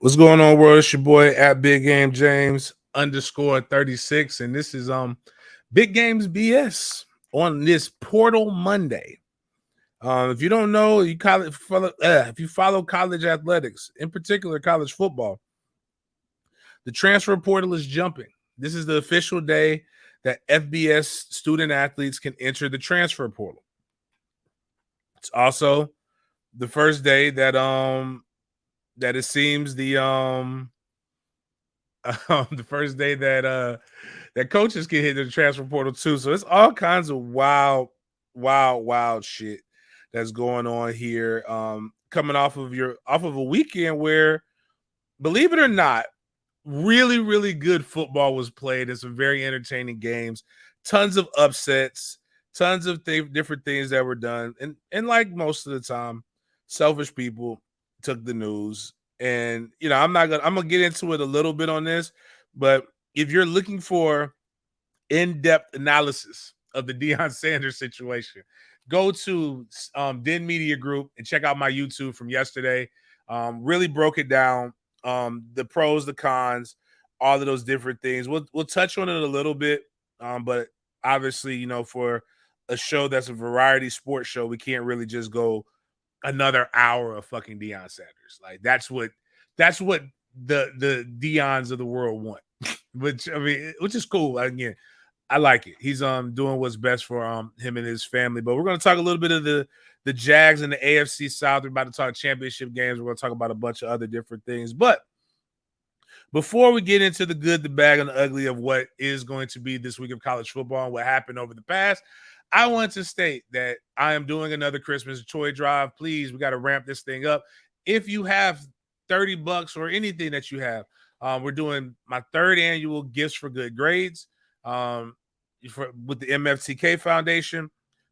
What's going on, world? It's your boy at Big Game James _36, and this is Big Games BS on this Portal Monday. If you don't know, if you follow college athletics, in particular college football, the transfer portal is jumping. This is the official day that FBS student athletes can enter the transfer portal. It's also the first day that it seems the first day that coaches can hit the transfer portal too. So it's all kinds of wild shit that's going on here. Coming off of a weekend where, believe it or not, really good football was played and some very entertaining games, tons of upsets, tons of different things that were done. And like most of the time, selfish people took the news. And I'm gonna get into it a little bit on this, but if you're looking for in-depth analysis of the Deion Sanders situation, go to Den Media Group and check out my YouTube from yesterday. Really broke it down, the pros, the cons, all of those different things. We'll touch on it a little bit, but obviously, for a show that's a variety sports show, we can't really just go another hour of fucking Deion Sanders. Like that's what the Deions of the world want. Which is cool. Again, I like it. He's doing what's best for him and his family. But we're gonna talk a little bit of the Jags and the AFC South. We're about to talk championship games. We're gonna talk about a bunch of other different things. But before we get into the good, the bad, and the ugly of what is going to be this week of college football and what happened over the past, I want to state that I am doing another Christmas toy drive. Please, we got to ramp this thing up. If you have $30 or anything that you have, we're doing my third annual Gifts for Good Grades with the MFTK Foundation.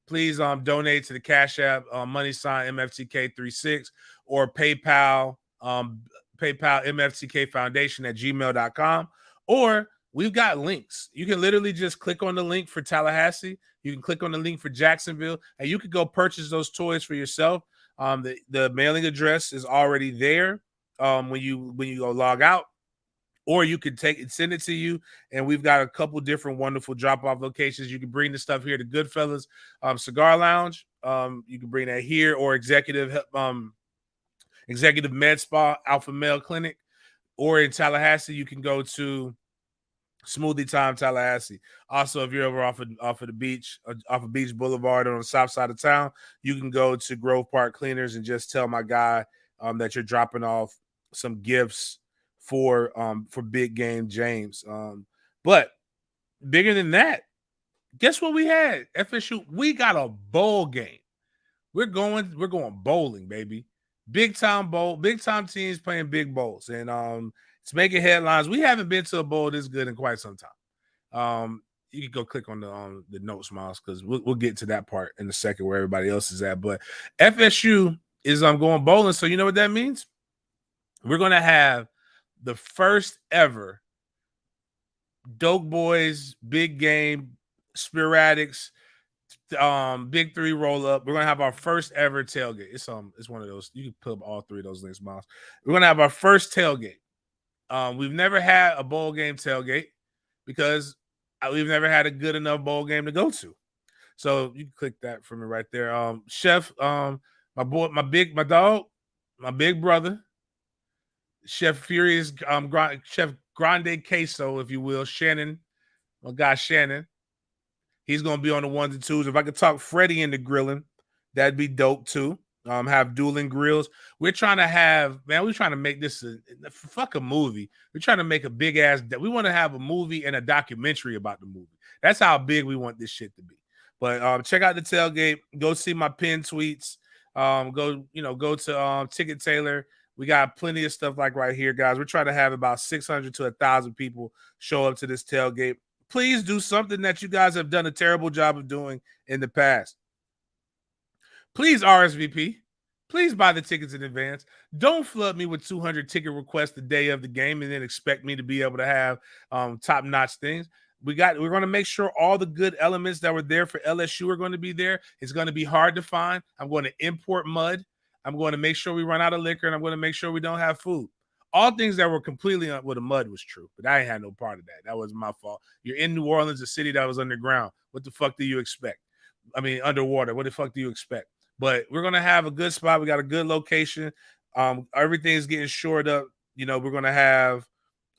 Please donate to the Cash App, money sign MFTK36, or PayPal MFTK Foundation at gmail.com. Or we've got links. You can literally just click on the link for Tallahassee. You can click on the link for Jacksonville, and you can go purchase those toys for yourself. The mailing address is already there when you go log out, or you can send it to you. And we've got a couple different wonderful drop-off locations. You can bring the stuff here to Goodfellas Cigar Lounge. You can bring that here, or Executive Med Spa, Alpha Male Clinic, or in Tallahassee, you can go to Smoothie Time Tallahassee. Also, if you're over off of the beach, off of Beach Boulevard on the south side of town, you can go to Grove Park Cleaners and just tell my guy that you're dropping off some gifts for Big Game James. But bigger than that, guess what we had? FSU, we got a bowl game. We're going bowling, baby. Big time bowl, big time teams playing big bowls, and it's making headlines. We haven't been to a bowl this good in quite some time. You can go click on the notes, Miles, because we'll get to that part in a second where everybody else is at. But FSU is going bowling, so you know what that means? We're gonna have the first ever Dope Boys Big Game Sporadics Big Three roll up. We're gonna have our first ever tailgate. It's one of those. You can put up all three of those links, Miles. We're gonna have our first tailgate. We've never had a bowl game tailgate because we've never had a good enough bowl game to go to. So you can click that for me right there. Chef, my big brother, Chef Furious, Chef Grande Queso, if you will, Shannon, my guy Shannon. He's going to be on the ones and twos. If I could talk Freddie into grilling, that'd be dope too. Have dueling grills. We're trying to make this a movie. We're trying to make a big ass. We want to have a movie and a documentary about the movie. That's how big we want this shit to be. But check out the tailgate. Go see my pin tweets. Go to Ticket Taylor. We got plenty of stuff like right here, guys. We're trying to have about 600 to 1,000 people show up to this tailgate. Please do something that you guys have done a terrible job of doing in the past. Please RSVP. Please buy the tickets in advance. Don't flood me with 200 ticket requests the day of the game and then expect me to be able to have top-notch things. We're going to make sure all the good elements that were there for LSU are going to be there. It's going to be hard to find. I'm going to import mud. I'm going to make sure we run out of liquor, and I'm going to make sure we don't have food. all things that were completely well, the mud was true, but I ain't had no part of that. That was my fault. You're in New Orleans, a city that was underground. What the fuck do you expect? I mean, underwater. What the fuck do you expect? But we're gonna have a good spot. We got a good location. Everything's getting shored up. We're gonna have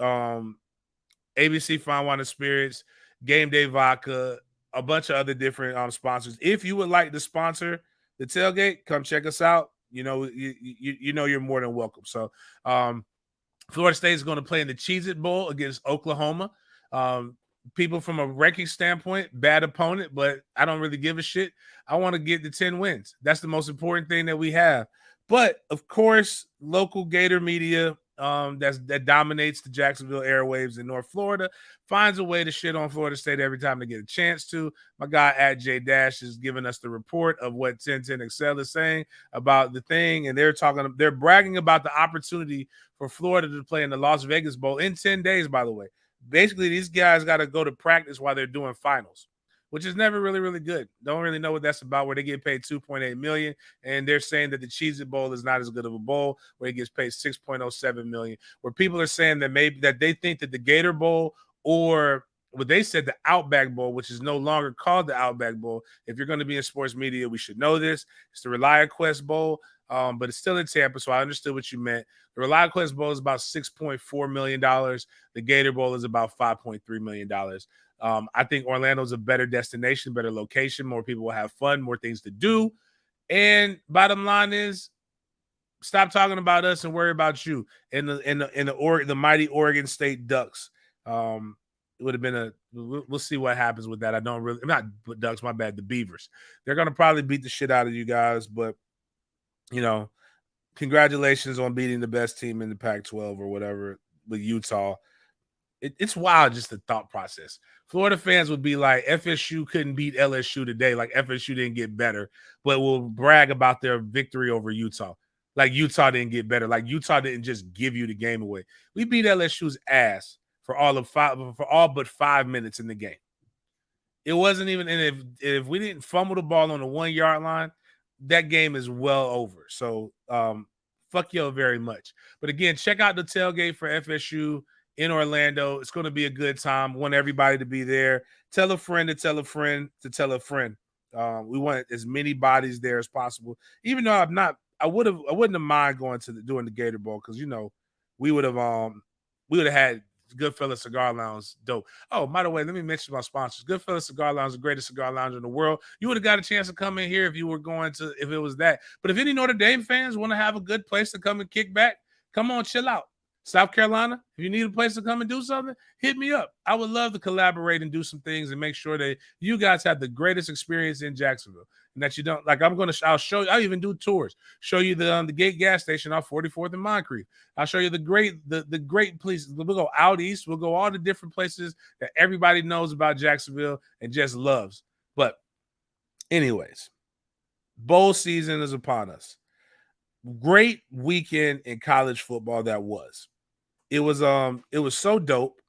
ABC Fine Wine and Spirits, Game Day Vodka, a bunch of other different sponsors. If you would like to sponsor the tailgate, come check us out. You're more than welcome. So Florida State is going to play in the Cheez-It Bowl against Oklahoma. People from a ranking standpoint, bad opponent, but I don't really give a shit. I want to get the 10 wins. That's the most important thing that we have. But, of course, local Gator media that dominates the Jacksonville airwaves in North Florida finds a way to shit on Florida State every time they get a chance to. My guy at J Dash is giving us the report of what 1010 Excel is saying about the thing, and they're bragging about the opportunity for Florida to play in the Las Vegas Bowl in 10 days, by the way. Basically, these guys got to go to practice while they're doing finals, which is never really, really good. Don't really know what that's about, where they get paid $2.8 million, and they're saying that the Cheez-It Bowl is not as good of a bowl, where it gets paid $6.07 million, where people are saying that maybe that they think that the Gator Bowl, or what they said, the Outback Bowl, which is no longer called the Outback Bowl. If you're going to be in sports media, we should know this. It's the ReliaQuest Bowl, but it's still in Tampa, so I understood what you meant. The ReliaQuest Bowl is about $6.4 million. The Gator Bowl is about $5.3 million. I think Orlando's a better destination, better location. More people will have fun, more things to do. And bottom line is, stop talking about us and worry about you. In the mighty Oregon State Ducks. It would have been we'll see what happens with that. I'm not Ducks, my bad, the Beavers. They're going to probably beat the shit out of you guys, but, congratulations on beating the best team in the Pac-12 or whatever with Utah. It's wild, just the thought process. Florida fans would be like, FSU couldn't beat LSU today. Like, FSU didn't get better, but will brag about their victory over Utah. Like, Utah didn't get better. Like, Utah didn't just give you the game away. We beat LSU's ass for all but 5 minutes in the game. It wasn't even, and if we didn't fumble the ball on the 1 yard line, that game is well over. So, fuck y'all very much. But again, check out the tailgate for FSU in Orlando. It's going to be a good time. Want everybody to be there. Tell a friend to tell a friend to tell a friend. We want as many bodies there as possible. Even though I wouldn't have mind going to doing the Gator Bowl, because we would have had Goodfellas Cigar Lounge dope. Oh, by the way, let me mention my sponsors. Goodfellas Cigar Lounge, the greatest cigar lounge in the world. You would have got a chance to come in here if it was that. But if any Notre Dame fans want to have a good place to come and kick back, come on, chill out. South Carolina, if you need a place to come and do something, hit me up. I would love to collaborate and do some things and make sure that you guys have the greatest experience in Jacksonville. And that you don't, like, I'll show you, I'll even do tours, show you the Gate gas station off 44th and Moncrief. I'll show you the great places. We'll go out east. We'll go all the different places that everybody knows about Jacksonville and just loves. But anyways, bowl season is upon us. Great weekend in college football that was. It was so dope.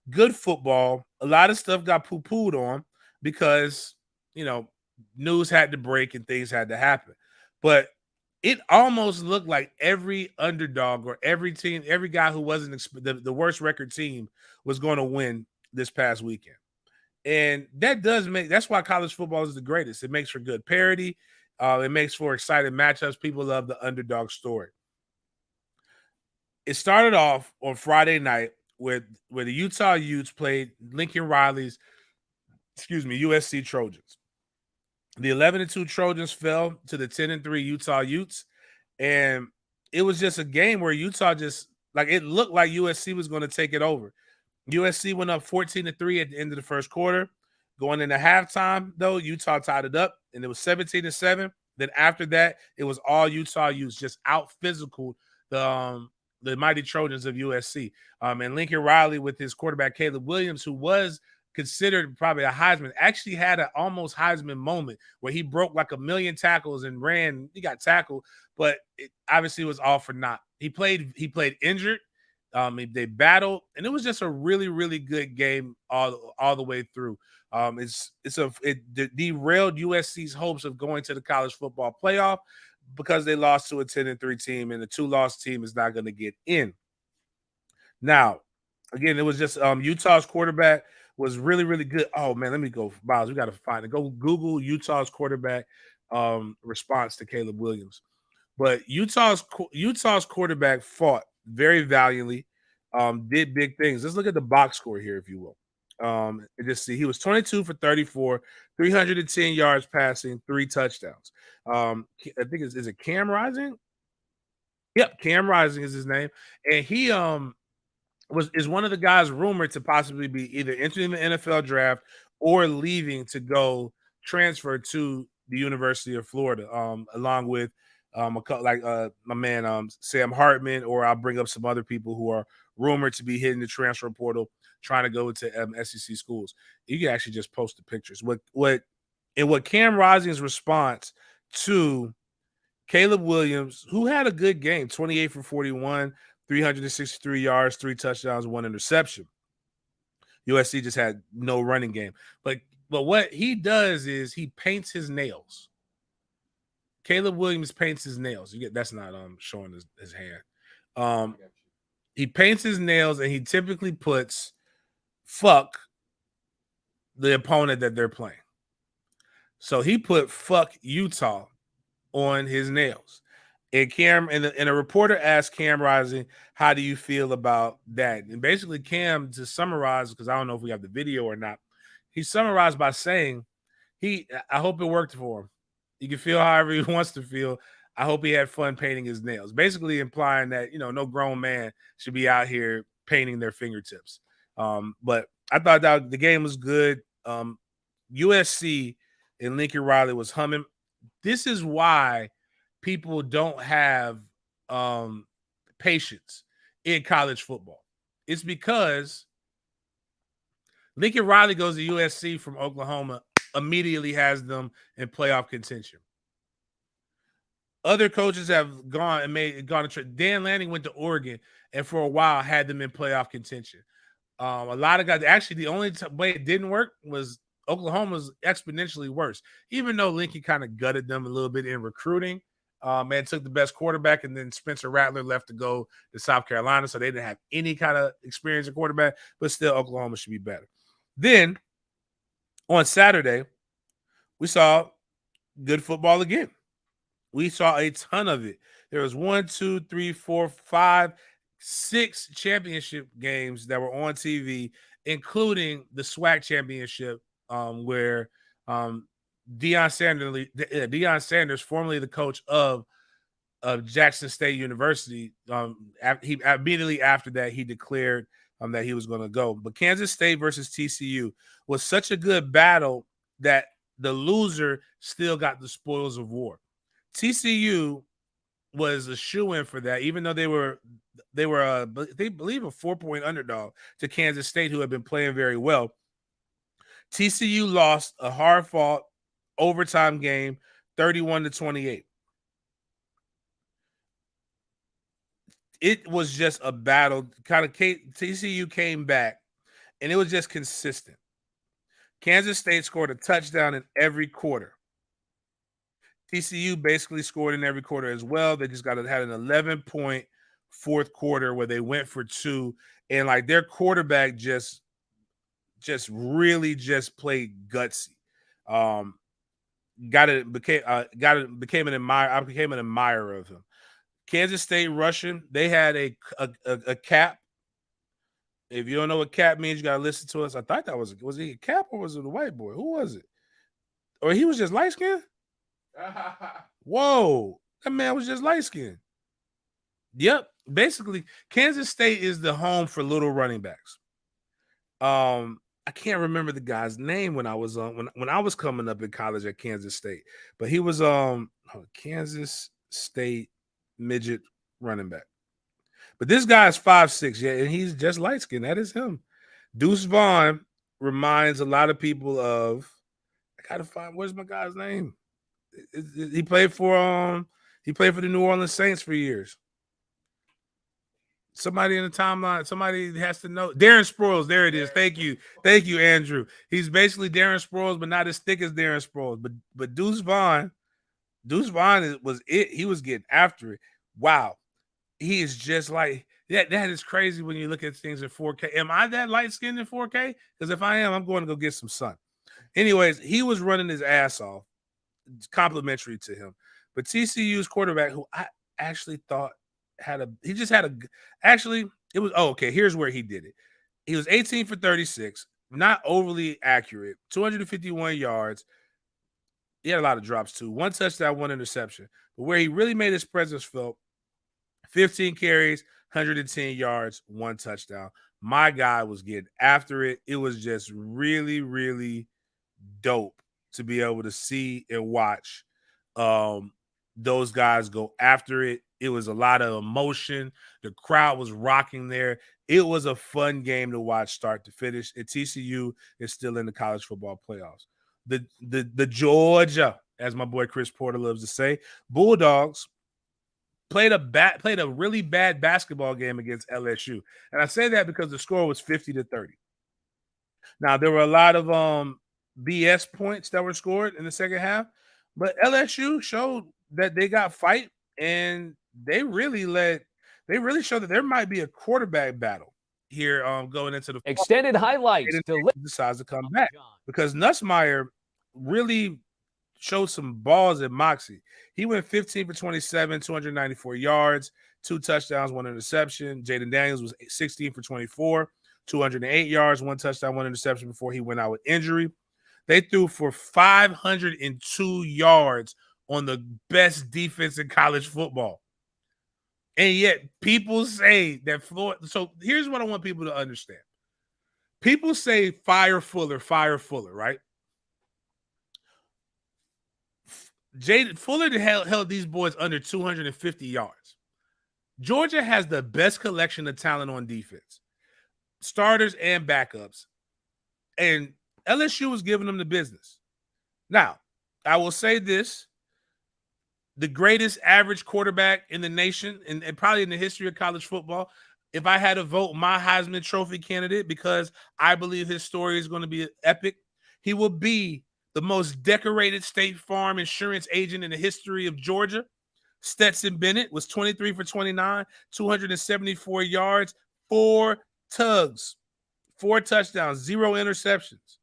Good football. A lot of stuff got poo-pooed on because, news had to break and things had to happen. But it almost looked like every underdog or every team, every guy who wasn't the worst record team was going to win this past weekend. And that's why college football is the greatest. It makes for good parity. It makes for exciting matchups. People love the underdog story. It started off on Friday night where the Utah Utes played Lincoln Riley's, USC Trojans. The 11-2 Trojans fell to the 10-3 Utah Utes, and it was just a game where Utah it looked like USC was going to take it over. USC went up 14-3 at the end of the first quarter. Going into halftime, though, Utah tied it up, and it was 17-7. Then after that, it was all Utah Utes just out-physical the mighty Trojans of USC. And Lincoln Riley, with his quarterback Caleb Williams, who was considered probably a Heisman, actually had an almost Heisman moment where he broke like 1 million tackles and ran. He got tackled, but it obviously was all for naught. He played injured. They battled, and it was just a really, really good game all the way through. It derailed USC's hopes of going to the college football playoff because they lost to a 10-3 team, and the 2-loss team is not going to get in. Now, again, it was just Utah's quarterback was really, really good. Oh man, let me go, Miles. We got to find it. Go Google Utah's quarterback response to Caleb Williams. But Utah's quarterback fought very valiantly, did big things. Let's look at the box score here, if you will. And just see, he was 22 for 34, 310 yards passing, 3 touchdowns. I think is it Cam Rising? Yep, Cam Rising is his name, and he is one of the guys rumored to possibly be either entering the NFL draft or leaving to go transfer to the University of Florida, along with my man Sam Hartman, or I'll bring up some other people who are rumored to be hitting the transfer portal, trying to go to SEC schools. You can actually just post the pictures. What Cam Rising's response to Caleb Williams, who had a good game, 28 for 41, 363 yards, 3 touchdowns, 1 interception. USC just had no running game. But what he does is he paints his nails. Caleb Williams paints his nails. That's not showing his hand. He paints his nails, and he typically puts fuck the opponent that they're playing. So he put fuck Utah on his nails. And a reporter asked Cam Rising, how do you feel about that? And basically Cam, to summarize, because I don't know if we have the video or not, he summarized by saying, I hope it worked for him. He can feel however he wants to feel. I hope he had fun painting his nails. Basically implying that, no grown man should be out here painting their fingertips. But I thought that the game was good. USC and Lincoln Riley was humming. This is why people don't have patience in college football. It's because Lincoln Riley goes to USC from Oklahoma, immediately has them in playoff contention. Other coaches have gone to Dan Lanning went to Oregon and for a while had them in playoff contention. A lot of guys, actually, the only way it didn't work was Oklahoma's exponentially worse, even though Lincoln kind of gutted them a little bit in recruiting. And took the best quarterback, and then Spencer Rattler left to go to South Carolina, so they didn't have any kind of experience at quarterback, but still Oklahoma should be better. Then on Saturday, we saw good football again. We saw a ton of it. There was 1, 2, 3, 4, 5, 6 championship games that were on TV, including the SWAC championship, where Deion Sanders, formerly the coach of Jackson State University, he immediately after that he declared that he was going to go. But Kansas State versus TCU was such a good battle that the loser still got the spoils of war. TCU was a shoo-in for that, even though they believe a 4-point underdog to Kansas State, who had been playing very well. TCU lost a hard-fought overtime game, 31-28. It was just a battle. TCU came back, and it was just consistent. Kansas State scored a touchdown in every quarter. TCU basically scored in every quarter as well. They just had an 11-point fourth quarter where they went for 2, and like their quarterback just really just played gutsy. Became an admirer. I became an admirer of him. Kansas State rushing, they had a cap. If you don't know what cap means, you gotta listen to us. I thought that was he a cap or was it a white boy? Who was it? Or he was just light skinned? Whoa, that man was just light skinned. Yep. Basically, Kansas State is the home for little running backs. I can't remember the guy's name when I was when I was coming up in college at Kansas State, but he was Kansas State midget running back. But this guy is 5'6", yeah, and he's just light skinned. That is him. Deuce Vaughn reminds a lot of people of. I gotta find where's my guy's name. He played for the New Orleans Saints for years. Somebody in the timeline, somebody has to know. Darren Sproles, there it is. Thank you, Andrew. He's basically Darren Sproles, but not as thick as Darren Sproles. But Deuce Vaughn was it. He was getting after it. Wow, he is just like Yeah, that is crazy when you look at things in 4K. Am I that light skinned in 4K? Because if I am, I'm going to go get some sun. Anyways, he was running his ass off, complimentary to him. But TCU's quarterback, who I actually thought actually, it was, okay, here's where he did it. He was 18 for 36, not overly accurate, 251 yards. He had a lot of drops too. One touchdown, one interception. But where he really made his presence felt, 15 carries, 110 yards, one touchdown. My guy was getting after it. It was just really, really dope to be able to see and watch those guys go after it. It was a lot of emotion. The crowd was rocking there. It was a fun game to watch start to finish. And TCU is still in the college football playoffs. The Georgia, as my boy Chris Porter loves to say, Bulldogs played a really bad basketball game against LSU. And I say that because the score was 50-30. Now, there were a lot of BS points that were scored in the second half, but LSU showed that they got fight, and they really showed that there might be a quarterback battle here going into the extended highlights. Decides to come back because Nussmeier really showed some balls and moxie. He went 15 for 27, 294 yards, 2 touchdowns, 1 interception. Jaden Daniels was 16 for 24, 208 yards, 1 touchdown, 1 interception before he went out with injury. They threw for 502 yards on the best defense in college football. And yet people say that Florida. So here's what I want people to understand. People say fire Fuller, right? Jaden Fuller held these boys under 250 yards. Georgia has the best collection of talent on defense, starters and backups. And LSU was giving them the business. Now, I will say this. The greatest average quarterback in the nation and probably in the history of college football, if I had to vote my Heisman Trophy candidate because I believe his story is going to be epic, he will be the most decorated State Farm insurance agent in the history of Georgia. Stetson Bennett was 23 for 29, 274 yards, 4 tugs, 4 touchdowns, 0 interceptions.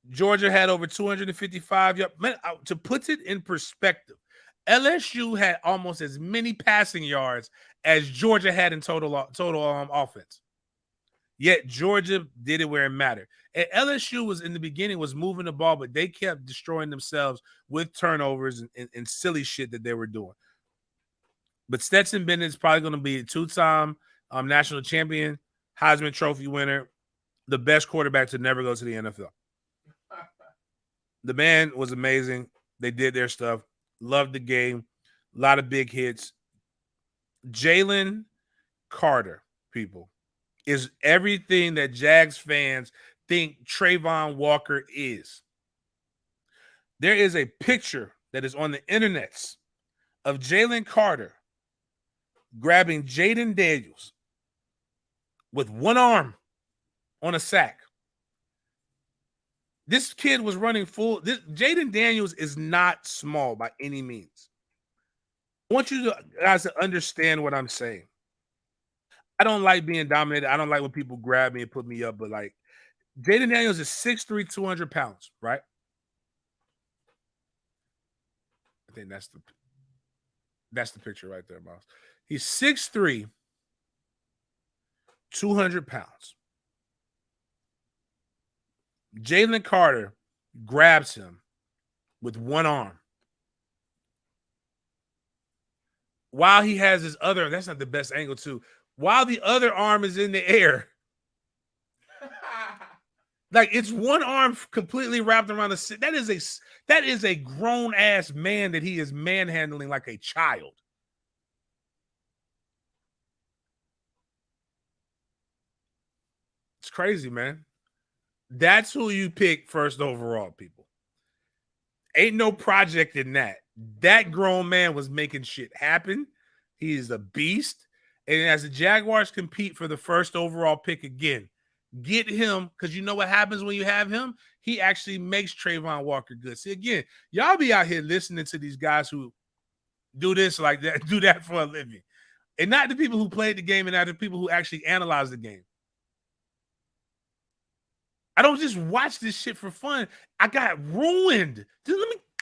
Georgia had over 255 yards. To put it in perspective, LSU had almost as many passing yards as Georgia had in total offense. Yet Georgia did it where it mattered. And LSU was in the beginning was moving the ball, but they kept destroying themselves with turnovers and silly shit that they were doing. But Stetson Bennett is probably going to be a 2-time national champion, Heisman Trophy winner, the best quarterback to never go to the NFL. The man was amazing. They did their stuff. Loved the game. A lot of big hits. Jalen Carter, people, is everything that Jags fans think Trayvon Walker is. There is a picture that is on the internets of Jalen Carter grabbing Jaden Daniels with one arm on a sack. This kid was running full. Jaden Daniels is not small by any means. I want you guys to understand what I'm saying. I don't like being dominated. I don't like when people grab me and put me up, but like Jaden Daniels is 6'3", 200 pounds, right? I think that's the picture right there, Miles. He's 6'3", 200 pounds. Jalen Carter grabs him with one arm. While he has his other, that's not the best angle too, while the other arm is in the air. Like it's one arm completely wrapped around the. That is a grown ass man that he is manhandling like a child. It's crazy, man. That's who you pick first overall, people. Ain't no project in that. That grown man was making shit happen. He is a beast. And as the Jaguars compete for the first overall pick again, get him, because you know what happens when you have him? He actually makes Trayvon Walker good. See, again, y'all be out here listening to these guys who do this like that, do that for a living. And not the people who played the game and not the people who actually analyzed the game. I don't just watch this shit for fun. I got ruined. Do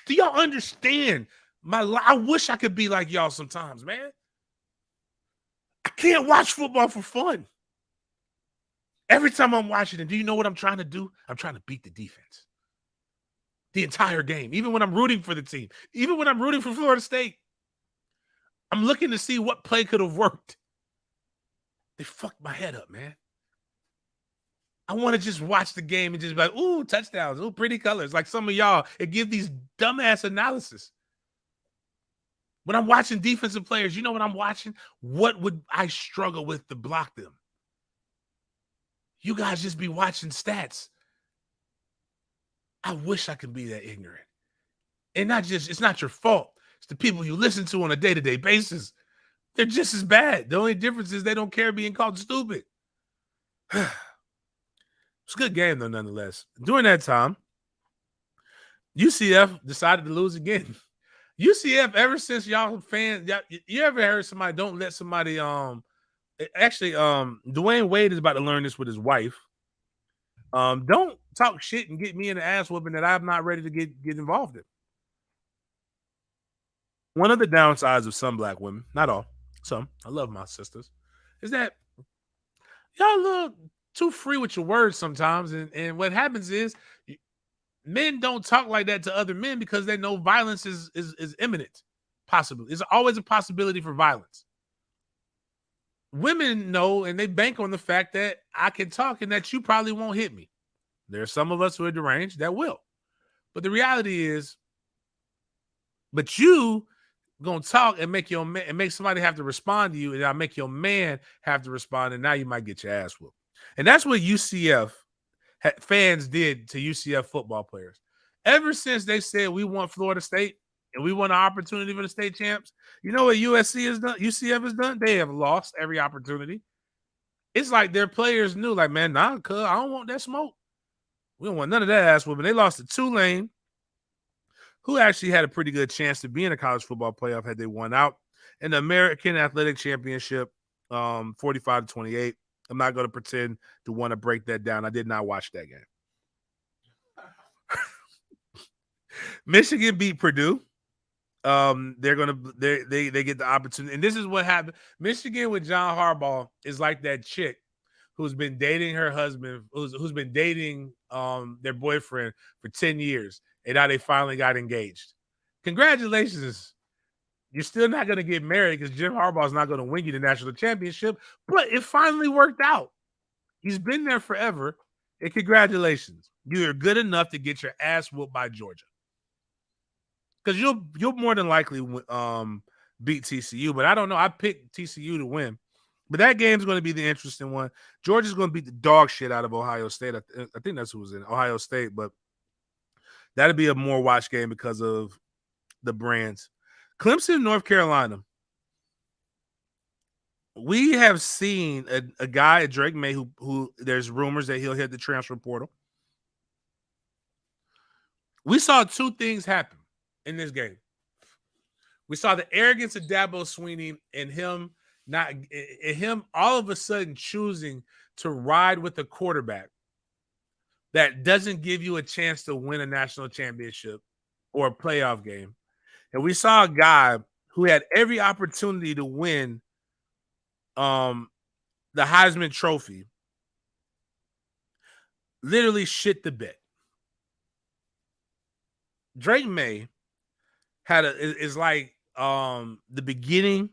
y'all understand my life? I wish I could be like y'all sometimes, man. I can't watch football for fun. Every time I'm watching it, do you know what I'm trying to do? I'm trying to beat the defense. The entire game, even when I'm rooting for the team, even when I'm rooting for Florida State, I'm looking to see what play could have worked. They fucked my head up, man. I want to just watch the game and just be like, ooh, touchdowns, ooh, pretty colors. Like some of y'all, it gives these dumbass analysis. When I'm watching defensive players, you know what I'm watching? What would I struggle with to block them? You guys just be watching stats. I wish I could be that ignorant. And it's not your fault. It's the people you listen to on a day-to-day basis. They're just as bad. The only difference is they don't care being called stupid. It's a good game, though, nonetheless. During that time, UCF decided to lose again. UCF, ever since y'all fans, you ever heard somebody don't let somebody Dwayne Wade is about to learn this with his wife. Don't talk shit and get me in the ass whooping that I'm not ready to get involved in. One of the downsides of some black women, not all, some, I love my sisters, is that y'all a little too free with your words sometimes. And what happens is men don't talk like that to other men because they know violence is imminent. Possibly. There's always a possibility for violence. Women know and they bank on the fact that I can talk and that you probably won't hit me. There are some of us who are deranged that will. But the reality is, but you gonna talk and make somebody have to respond to you, and I'll make your man have to respond, and now you might get your ass whooped. And that's what UCF fans did to UCF football players. Ever since they said we want Florida State and we want an opportunity for the state champs, you know what USC has done? UCF has done? They have lost every opportunity. It's like their players knew, like, man, nah, cuz I don't want that smoke. We don't want none of that ass whooping. They lost to Tulane, who actually had a pretty good chance to be in a college football playoff had they won out. In the American Athletic Championship, 45-28. I'm not going to pretend to want to break that down. I did not watch that game. Michigan beat Purdue. They get the opportunity, and this is what happened. Michigan with John Harbaugh is like that chick who's been dating her husband, who's been dating their boyfriend for 10 years, and now they finally got engaged. Congratulations. You're still not going to get married because Jim Harbaugh is not going to win you the national championship, but it finally worked out. He's been there forever, and congratulations. You're good enough to get your ass whooped by Georgia. Because you'll more than likely beat TCU, but I don't know. I picked TCU to win. But that game's going to be the interesting one. Georgia's going to beat the dog shit out of Ohio State. I think that's who was in Ohio State, but that'll be a more watch game because of the brands. Clemson, North Carolina. We have seen a guy, Drake May, who there's rumors that he'll hit the transfer portal. We saw two things happen in this game. We saw the arrogance of Dabo Swinney and him all of a sudden choosing to ride with a quarterback that doesn't give you a chance to win a national championship or a playoff game. And we saw a guy who had every opportunity to win the Heisman Trophy literally shit the bed. Drake May is like the beginning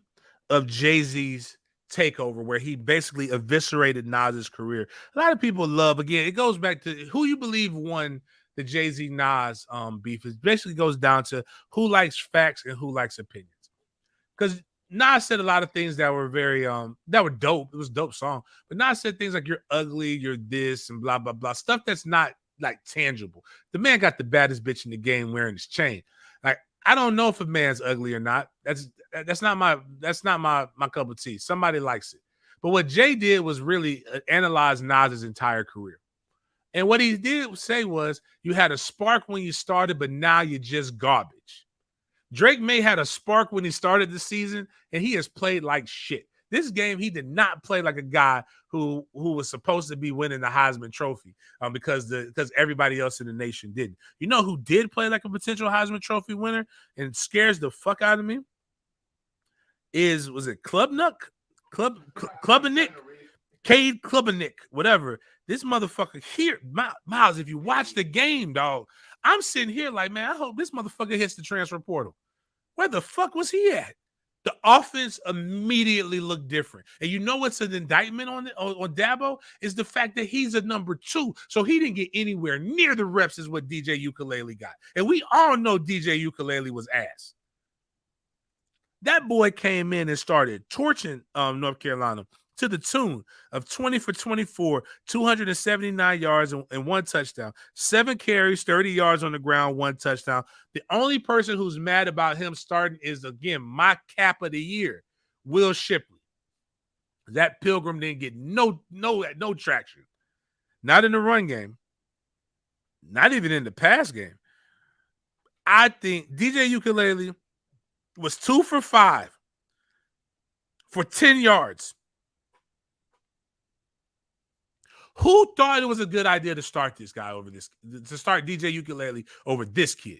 of Jay-Z's takeover, where he basically eviscerated Nas's career. A lot of people love, again, it goes back to who you believe won the Jay-Z Nas beef. It basically goes down to who likes facts and who likes opinions. Because Nas said a lot of things that were very that were dope. It was a dope song. But Nas said things like you're ugly, you're this, and blah, blah, blah. Stuff that's not like tangible. The man got the baddest bitch in the game wearing his chain. Like, I don't know if a man's ugly or not. That's not my cup of tea. Somebody likes it. But what Jay did was really analyze Nas's entire career. And what he did say was, you had a spark when you started, but now you're just garbage. Drake May had a spark when he started the season, and he has played like shit. This game, he did not play like a guy who was supposed to be winning the Heisman Trophy because everybody else in the nation didn't. You know who did play like a potential Heisman Trophy winner and scares the fuck out of me? Was it Klubnik? Cade Klubnik, whatever. This motherfucker here, Miles, if you watch the game, dog, I'm sitting here like, man, I hope this motherfucker hits the transfer portal. Where the fuck was he at? The offense immediately looked different. And you know what's an indictment on Dabo is the fact that he's a number 2. So he didn't get anywhere near the reps as what DJ Ukulele got. And we all know DJ Ukulele was ass. That boy came in and started torching North Carolina to the tune of 20 for 24, 279 yards and 1 touchdown, 7 carries, 30 yards on the ground, 1 touchdown. The only person who's mad about him starting is, again, my cap of the year, Will Shipley. That Pilgrim didn't get no traction. Not in the run game. Not even in the pass game. I think DJ Ukulele was 2 for 5 for 10 yards. Who thought it was a good idea to start this guy to start DJ Ukulele over this kid?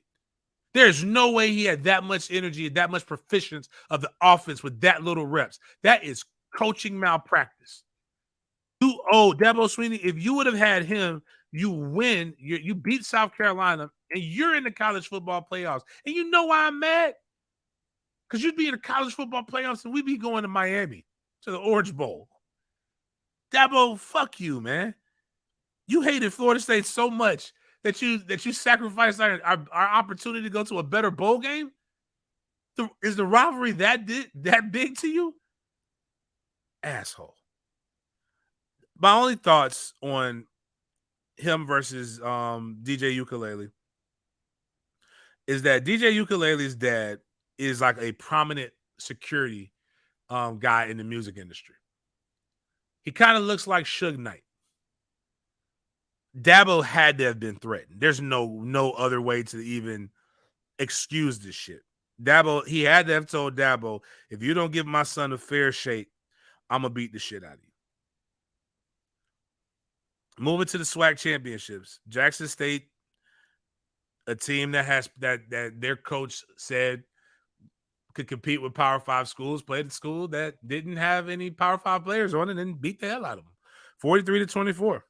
There's no way he had that much energy and that much proficiency of the offense with that little reps. That is coaching malpractice. Dabo Swinney, if you would have had him, you win. You beat South Carolina, and you're in the college football playoffs. And you know why I'm mad? Because you'd be in the college football playoffs, and we'd be going to Miami, to the Orange Bowl. Dabo, fuck you, man. You hated Florida State so much that you sacrificed our opportunity to go to a better bowl game? Is the rivalry that big to you? Asshole. My only thoughts on him versus DJ Ukulele is that DJ Ukulele's dad is like a prominent security guy in the music industry. He kind of looks like Suge Knight. Dabo had to have been threatened. There's no other way to even excuse this shit. He had to have told Dabo, if you don't give my son a fair shake, I'm going to beat the shit out of you. Moving to the SWAC championships. Jackson State, a team that their coach said could compete with Power 5 schools, played a school that didn't have any Power 5 players on it and beat the hell out of them. 43-24.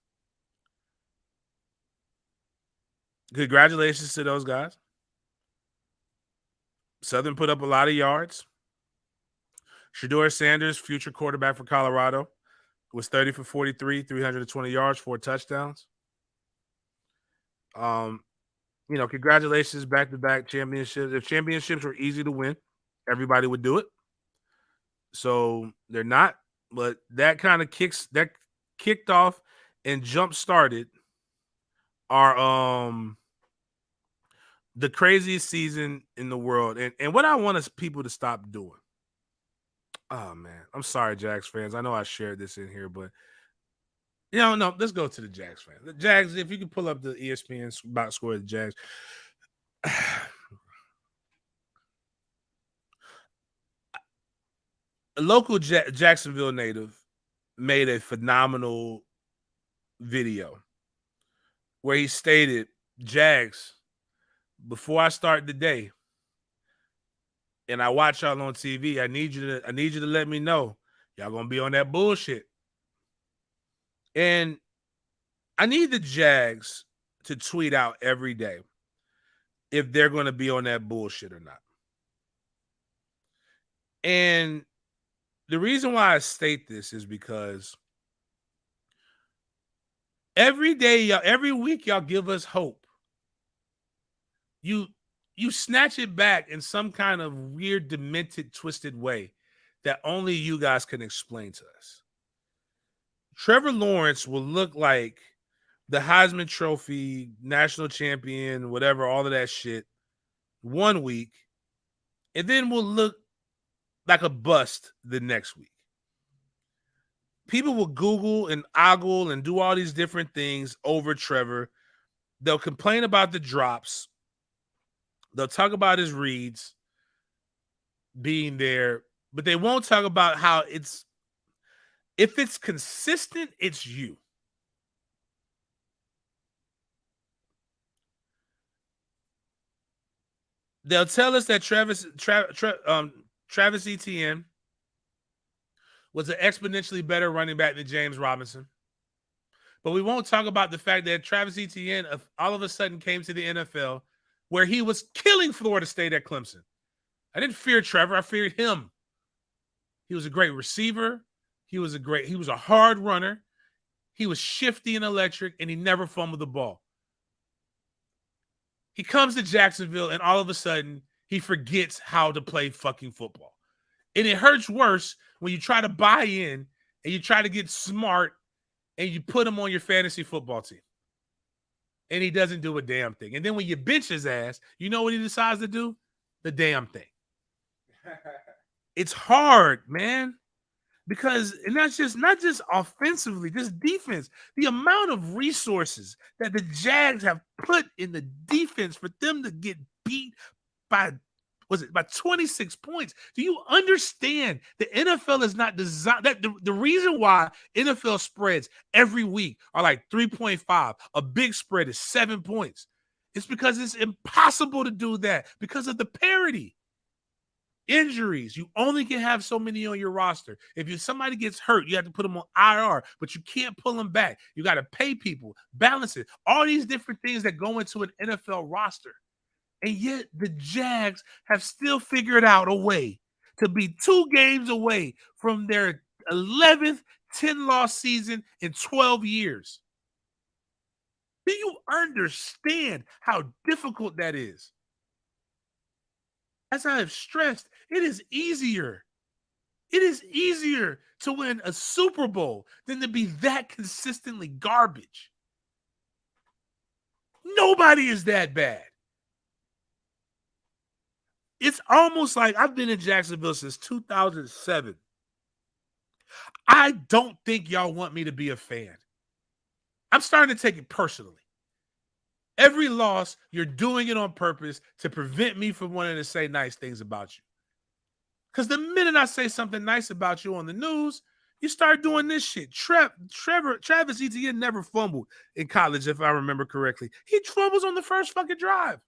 Congratulations to those guys. Southern put up a lot of yards. Shedeur Sanders, future quarterback for Colorado, was 30 for 43, 320 yards, 4 touchdowns. Congratulations, back-to-back championships. If championships were easy to win, everybody would do it. So they're not, but that kind of kicked off and jump-started our the craziest season in the world. And what I want is people to stop doing. Oh man, I'm sorry, Jags fans. I know I shared this in here, but no, let's go to the Jags fans. The Jags, if you can pull up the ESPN box score of the Jags. A local Jacksonville native made a phenomenal video where he stated, Jags, before I start the day and I watch y'all on TV, I need you to let me know y'all gonna be on that bullshit. And I need the Jags to tweet out every day if they're gonna be on that bullshit or not. And the reason why I state this is because every week y'all give us hope. You snatch it back in some kind of weird, demented, twisted way that only you guys can explain to us. Trevor Lawrence will look like the Heisman Trophy, national champion, whatever, all of that shit, one week, and then will look like a bust the next week. People will Google and ogle and do all these different things over Trevor. They'll complain about the drops. They'll talk about his reads being there, but they won't talk about how if it's consistent, it's you. They'll tell us that Travis Etienne was an exponentially better running back than James Robinson. But we won't talk about the fact that Travis Etienne all of a sudden came to the NFL where he was killing Florida State at Clemson. I didn't fear Trevor. I feared him. He was a great receiver. He was a hard runner. He was shifty and electric, and he never fumbled the ball. He comes to Jacksonville, and all of a sudden, he forgets how to play fucking football. And it hurts worse when you try to buy in and you try to get smart and you put him on your fantasy football team. And he doesn't do a damn thing. And then when you bench his ass, you know what he decides to do? The damn thing. It's hard, man. Because, and that's just not just offensively, just defense. The amount of resources that the Jags have put in the defense for them to get beat by 26 points. Do you understand the NFL is not designed? That the reason why NFL spreads every week are like 3.5, a big spread is 7 points. It's because it's impossible to do that because of the parity. Injuries, you only can have so many on your roster. If somebody gets hurt, you have to put them on IR, but you can't pull them back. You got to pay people, balance it, all these different things that go into an NFL roster. And yet the Jags have still figured out a way to be 2 games away from their 11th 10-loss season in 12 years. Do you understand how difficult that is? As I have stressed, it is easier. It is easier to win a Super Bowl than to be that consistently garbage. Nobody is that bad. It's almost like I've been in Jacksonville since 2007. I don't think y'all want me to be a fan. I'm starting to take it personally. Every loss, you're doing it on purpose to prevent me from wanting to say nice things about you. Because the minute I say something nice about you on the news, you start doing this shit. Travis Etienne never fumbled in college, if I remember correctly. He fumbles on the first fucking drive.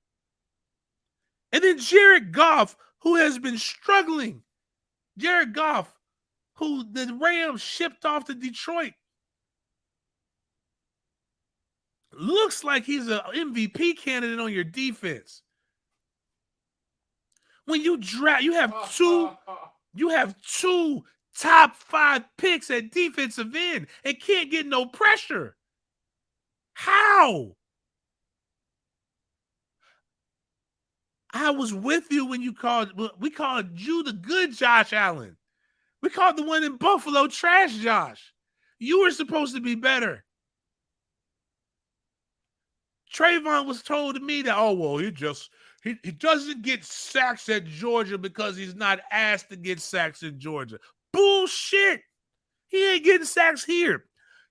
And then Jared Goff, who has been struggling. Jared Goff, who the Rams shipped off to Detroit. Looks like he's an MVP candidate on your defense. When you draft, you have two top 5 picks at defensive end and can't get no pressure. How? I was with you when we called you the good Josh Allen. We called the one in Buffalo trash Josh. You were supposed to be better. Trayvon was told to me that, oh, well, he doesn't get sacks at Georgia because he's not asked to get sacks in Georgia. Bullshit. He ain't getting sacks here.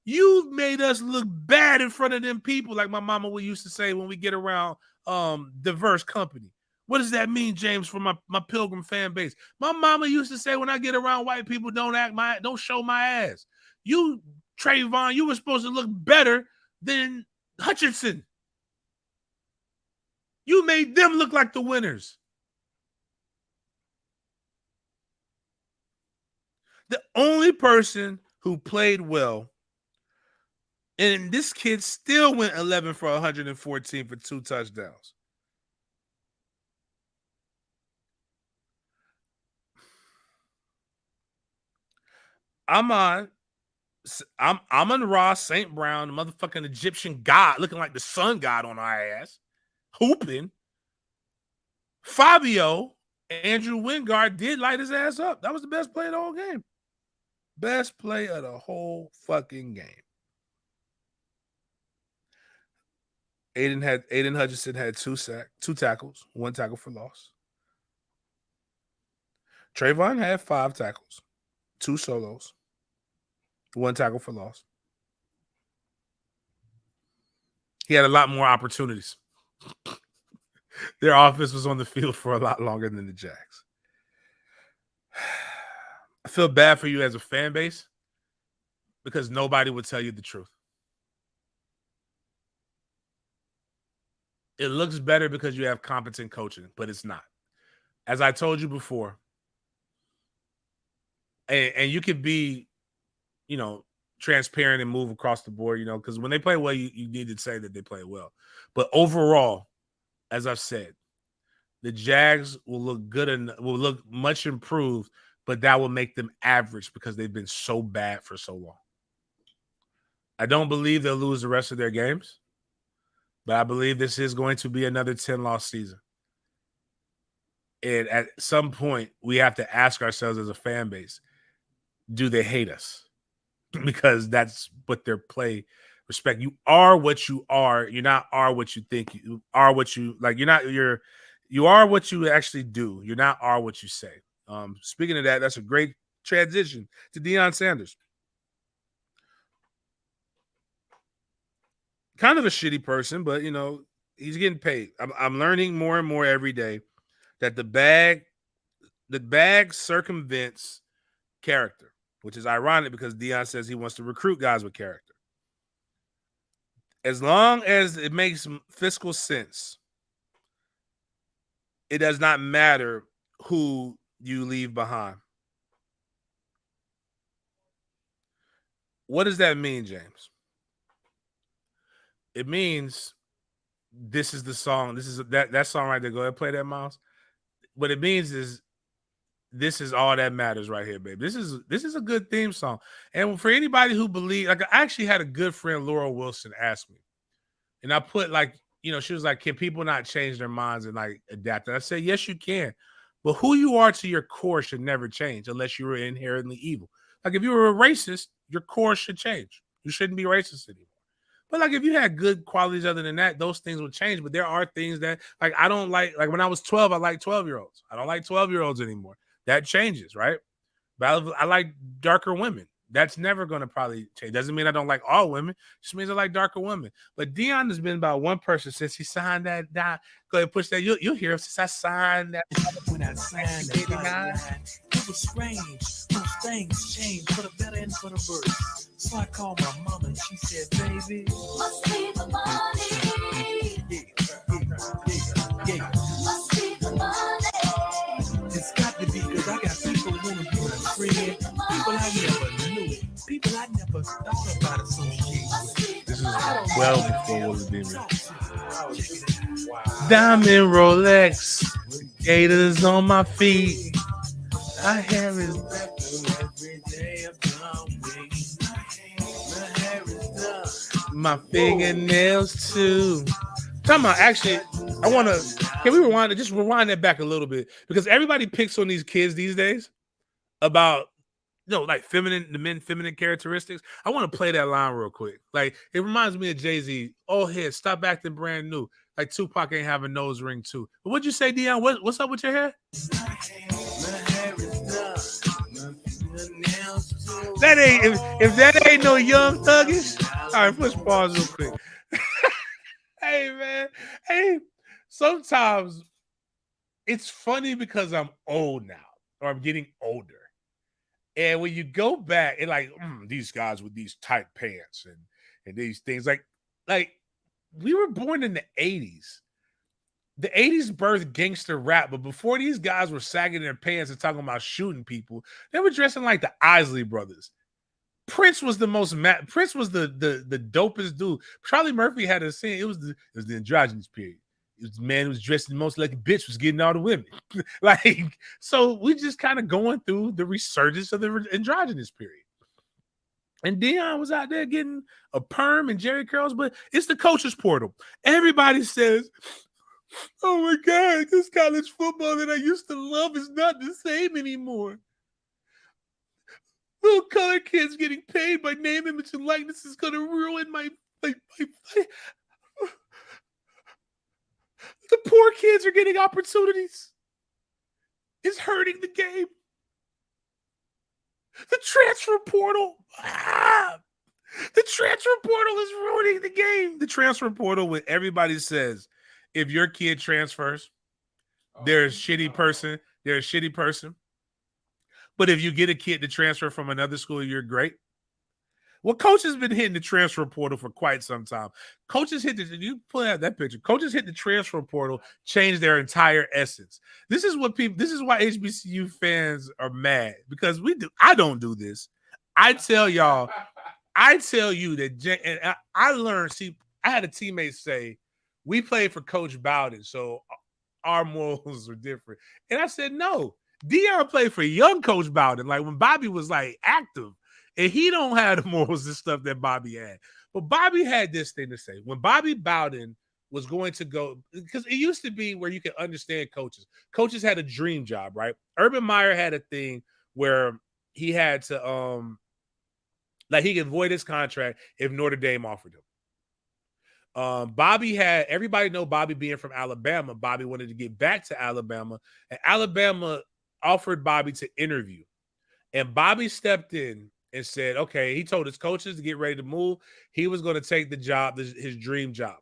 You've made us look bad in front of them people, like my mama would used to say when we get around diverse company. What does that mean, James, for my Pilgrim fan base? My mama used to say when I get around white people, don't show my ass. You, Trayvon, you were supposed to look better than Hutchinson. You made them look like the winners. The only person who played well, and this kid still went 11 for 114 for 2 touchdowns. Amon Ra St. Brown, the motherfucking Egyptian god, looking like the sun god on our ass, hooping. Fabio, Andrew Wingard, did light his ass up. That was the best play of the whole game. Best play of the whole fucking game. Aiden Hutchinson had 2 tackles, 1 tackle for loss. Trayvon had 5 tackles, 2 solos, 1 tackle for loss. He had a lot more opportunities. Their offense was on the field for a lot longer than the Jags. I feel bad for you as a fan base because nobody would tell you the truth. It looks better because you have competent coaching, but it's not. As I told you before, and you could be, transparent and move across the board, because when they play well, you need to say that they play well. But overall, as I've said, the Jags will look good and will look much improved, but that will make them average because they've been so bad for so long. I don't believe they'll lose the rest of their games, but I believe this is going to be another 10-loss season. And at some point, we have to ask ourselves as a fan base, do they hate us? Because that's what their play respect. You are what you are. You're not are what you think. You are what you like. You are what you actually do. You're not are what you say. Speaking of that, that's a great transition to Deion Sanders. Kind of a shitty person, but he's getting paid. I'm learning more and more every day that the bag circumvents character, which is ironic because Deion says he wants to recruit guys with character. As long as it makes fiscal sense, it does not matter who you leave behind. What does that mean, James? It means this is the song. This is that song right there. Go ahead and play that, Miles. What it means is this is all that matters right here, baby. This is a good theme song. And for anybody who believes, like, I actually had a good friend, Laura Wilson, ask me. And I put, she was like, can people not change their minds and like adapt? And I said, yes, you can. But who you are to your core should never change unless you were inherently evil. Like if you were a racist, your core should change. You shouldn't be racist anymore. But like if you had good qualities other than that, those things would change. But there are things that like I don't like. Like when I was 12, I liked 12-year-olds. I don't like 12-year-olds anymore. That changes, right? But I like darker women. That's never going to probably change. Doesn't mean I don't like all women. Just means I like darker women. But Deion has been about one person since he signed that. Go ahead, push that. You'll hear him since I signed that. When I signed that, it was strange. Those things changed for the better and for the worse. So I called my mama and she said, "Baby, must be the money. Yeah. Must be the money. It's got to be because I got people who want to be my friend. People I never knew. People I never thought about associating with." This is well before Willie Beamer. Diamond Rolex, gators on my feet. I have his every day of my fingernails too. Talking about actually, can we rewind it? Just rewind that back a little bit because everybody picks on these kids these days about like feminine characteristics. I want to play that line real quick. Like it reminds me of Jay-Z. Oh, head, stop acting brand new. Like Tupac ain't have a nose ring too. But what'd you say, Deion? What's up with your hair? That ain't if that ain't no Young Thuggish. All right, push pause real quick. Hey man, hey. Sometimes it's funny because I'm old now, or I'm getting older. And when you go back and like these guys with these tight pants and these things, like we were born in the 80s. The 80s birthed gangster rap, but before these guys were sagging their pants and talking about shooting people, they were dressing like the Isley Brothers. Prince was the Prince was the dopest dude. Charlie Murphy had a scene. It was the androgynous period. It was the man who was dressed the most like a bitch was getting all the women. So we just kind of going through the resurgence of the androgynous period. And Deion was out there getting a perm and Jerry curls, but it's the coaches portal. Everybody says, "Oh my God, this college football that I used to love is not the same anymore. Little color kids getting paid by name, image, and likeness is going to ruin my the poor kids are getting opportunities. It's hurting the game. The transfer portal. The transfer portal is ruining the game. The transfer portal, when everybody says, if your kid transfers, they're a shitty person. They're a shitty person. But if you get a kid to transfer from another school, you're great. Well, coaches been hitting the transfer portal for quite some time. Coaches hit you pull out that picture. Coaches hit the transfer portal, change their entire essence. This is why HBCU fans are mad because I don't do this. I tell y'all, I tell you that, and I learned, I had a teammate say, we played for Coach Bowden, so our morals are different. And I said, no, Deion played for young Coach Bowden, like when Bobby was like active. And he don't have the morals and stuff that Bobby had. But Bobby had this thing to say. When Bobby Bowden was going to go, because it used to be where you could understand coaches. Coaches had a dream job, right? Urban Meyer had a thing where he had to like he could void his contract if Notre Dame offered him. Bobby had everybody know Bobby being from Alabama. Bobby wanted to get back to Alabama, and Alabama offered Bobby to interview. And Bobby stepped in and said, okay, he told his coaches to get ready to move. He was going to take the job, his dream job.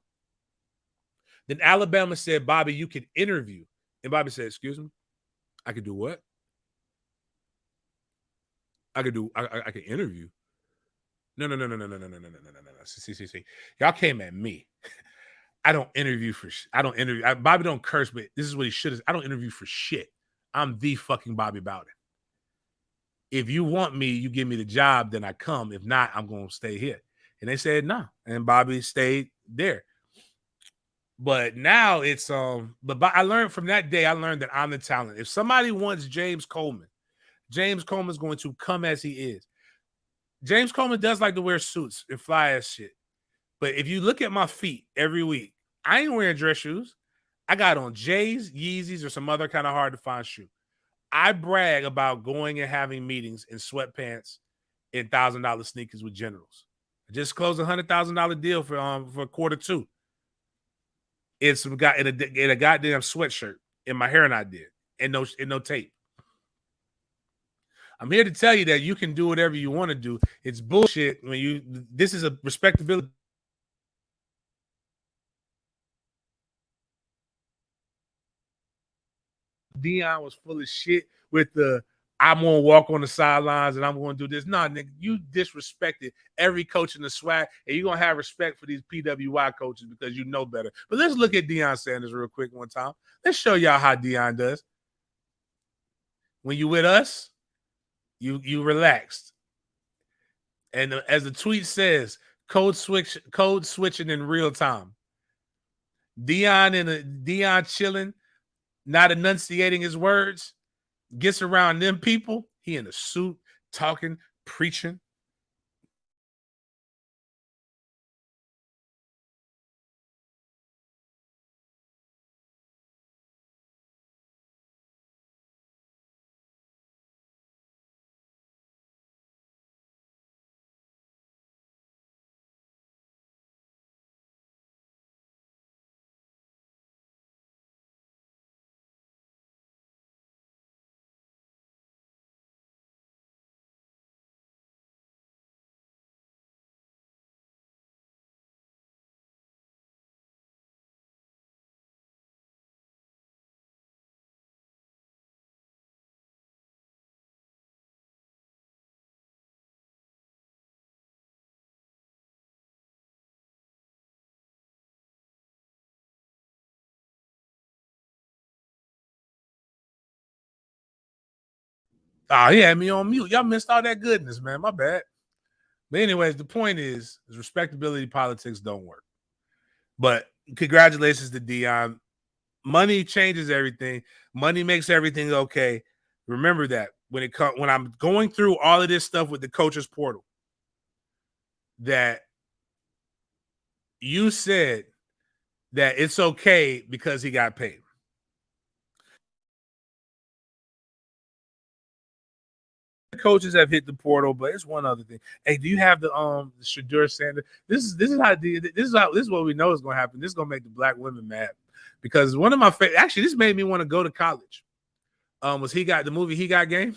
Then Alabama said, Bobby, you can interview. And Bobby said, excuse me, I could do what? I can interview. No. See. Y'all came at me. I don't interview. Bobby don't curse, but this is what he should have. I don't interview for shit. I'm the fucking Bobby Bowden. If you want me, you give me the job, then I come. If not, I'm going to stay here. And they said no. And Bobby stayed there. But now it's but I learned from that day, I learned that I'm the talent. If somebody wants James Coleman's going to come as he is. James Coleman does like to wear suits and fly ass shit. But if you look at my feet every week, I ain't wearing dress shoes. I got on J's, Yeezys, or some other kind of hard to find shoe. I brag about going and having meetings in sweatpants and $1,000 sneakers with generals. I just closed $100,000 deal for Q2. It's got in a goddamn sweatshirt, and my hair not did, and no tape. I'm here to tell you that you can do whatever you want to do. It's bullshit when this is a respectability. Deion was full of shit with I'm going to walk on the sidelines and I'm going to do this. Nah, nigga, you disrespected every coach in the SWAC, and you're going to have respect for these PWI coaches because you know better. But let's look at Deion Sanders real quick one time. Let's show y'all how Deion does. When you with us, you relaxed. And as the tweet says, code switching in real time. Deion chilling, not enunciating his words, gets around them people. He in a suit, talking, preaching. Oh, he had me on mute. Y'all missed all that goodness, man. My bad. But anyways, the point is respectability politics don't work. But congratulations to Deion. Money changes everything. Money makes everything okay. Remember that when I'm going through all of this stuff with the coaches portal, that you said that it's okay because he got paid. Coaches have hit the portal, but it's one other thing. Hey, do you have the Shadur Sanders? This is what we know is going to happen. This is going to make the black women mad because one of my actually this made me want to go to college. Was He Got the movie He Got Game?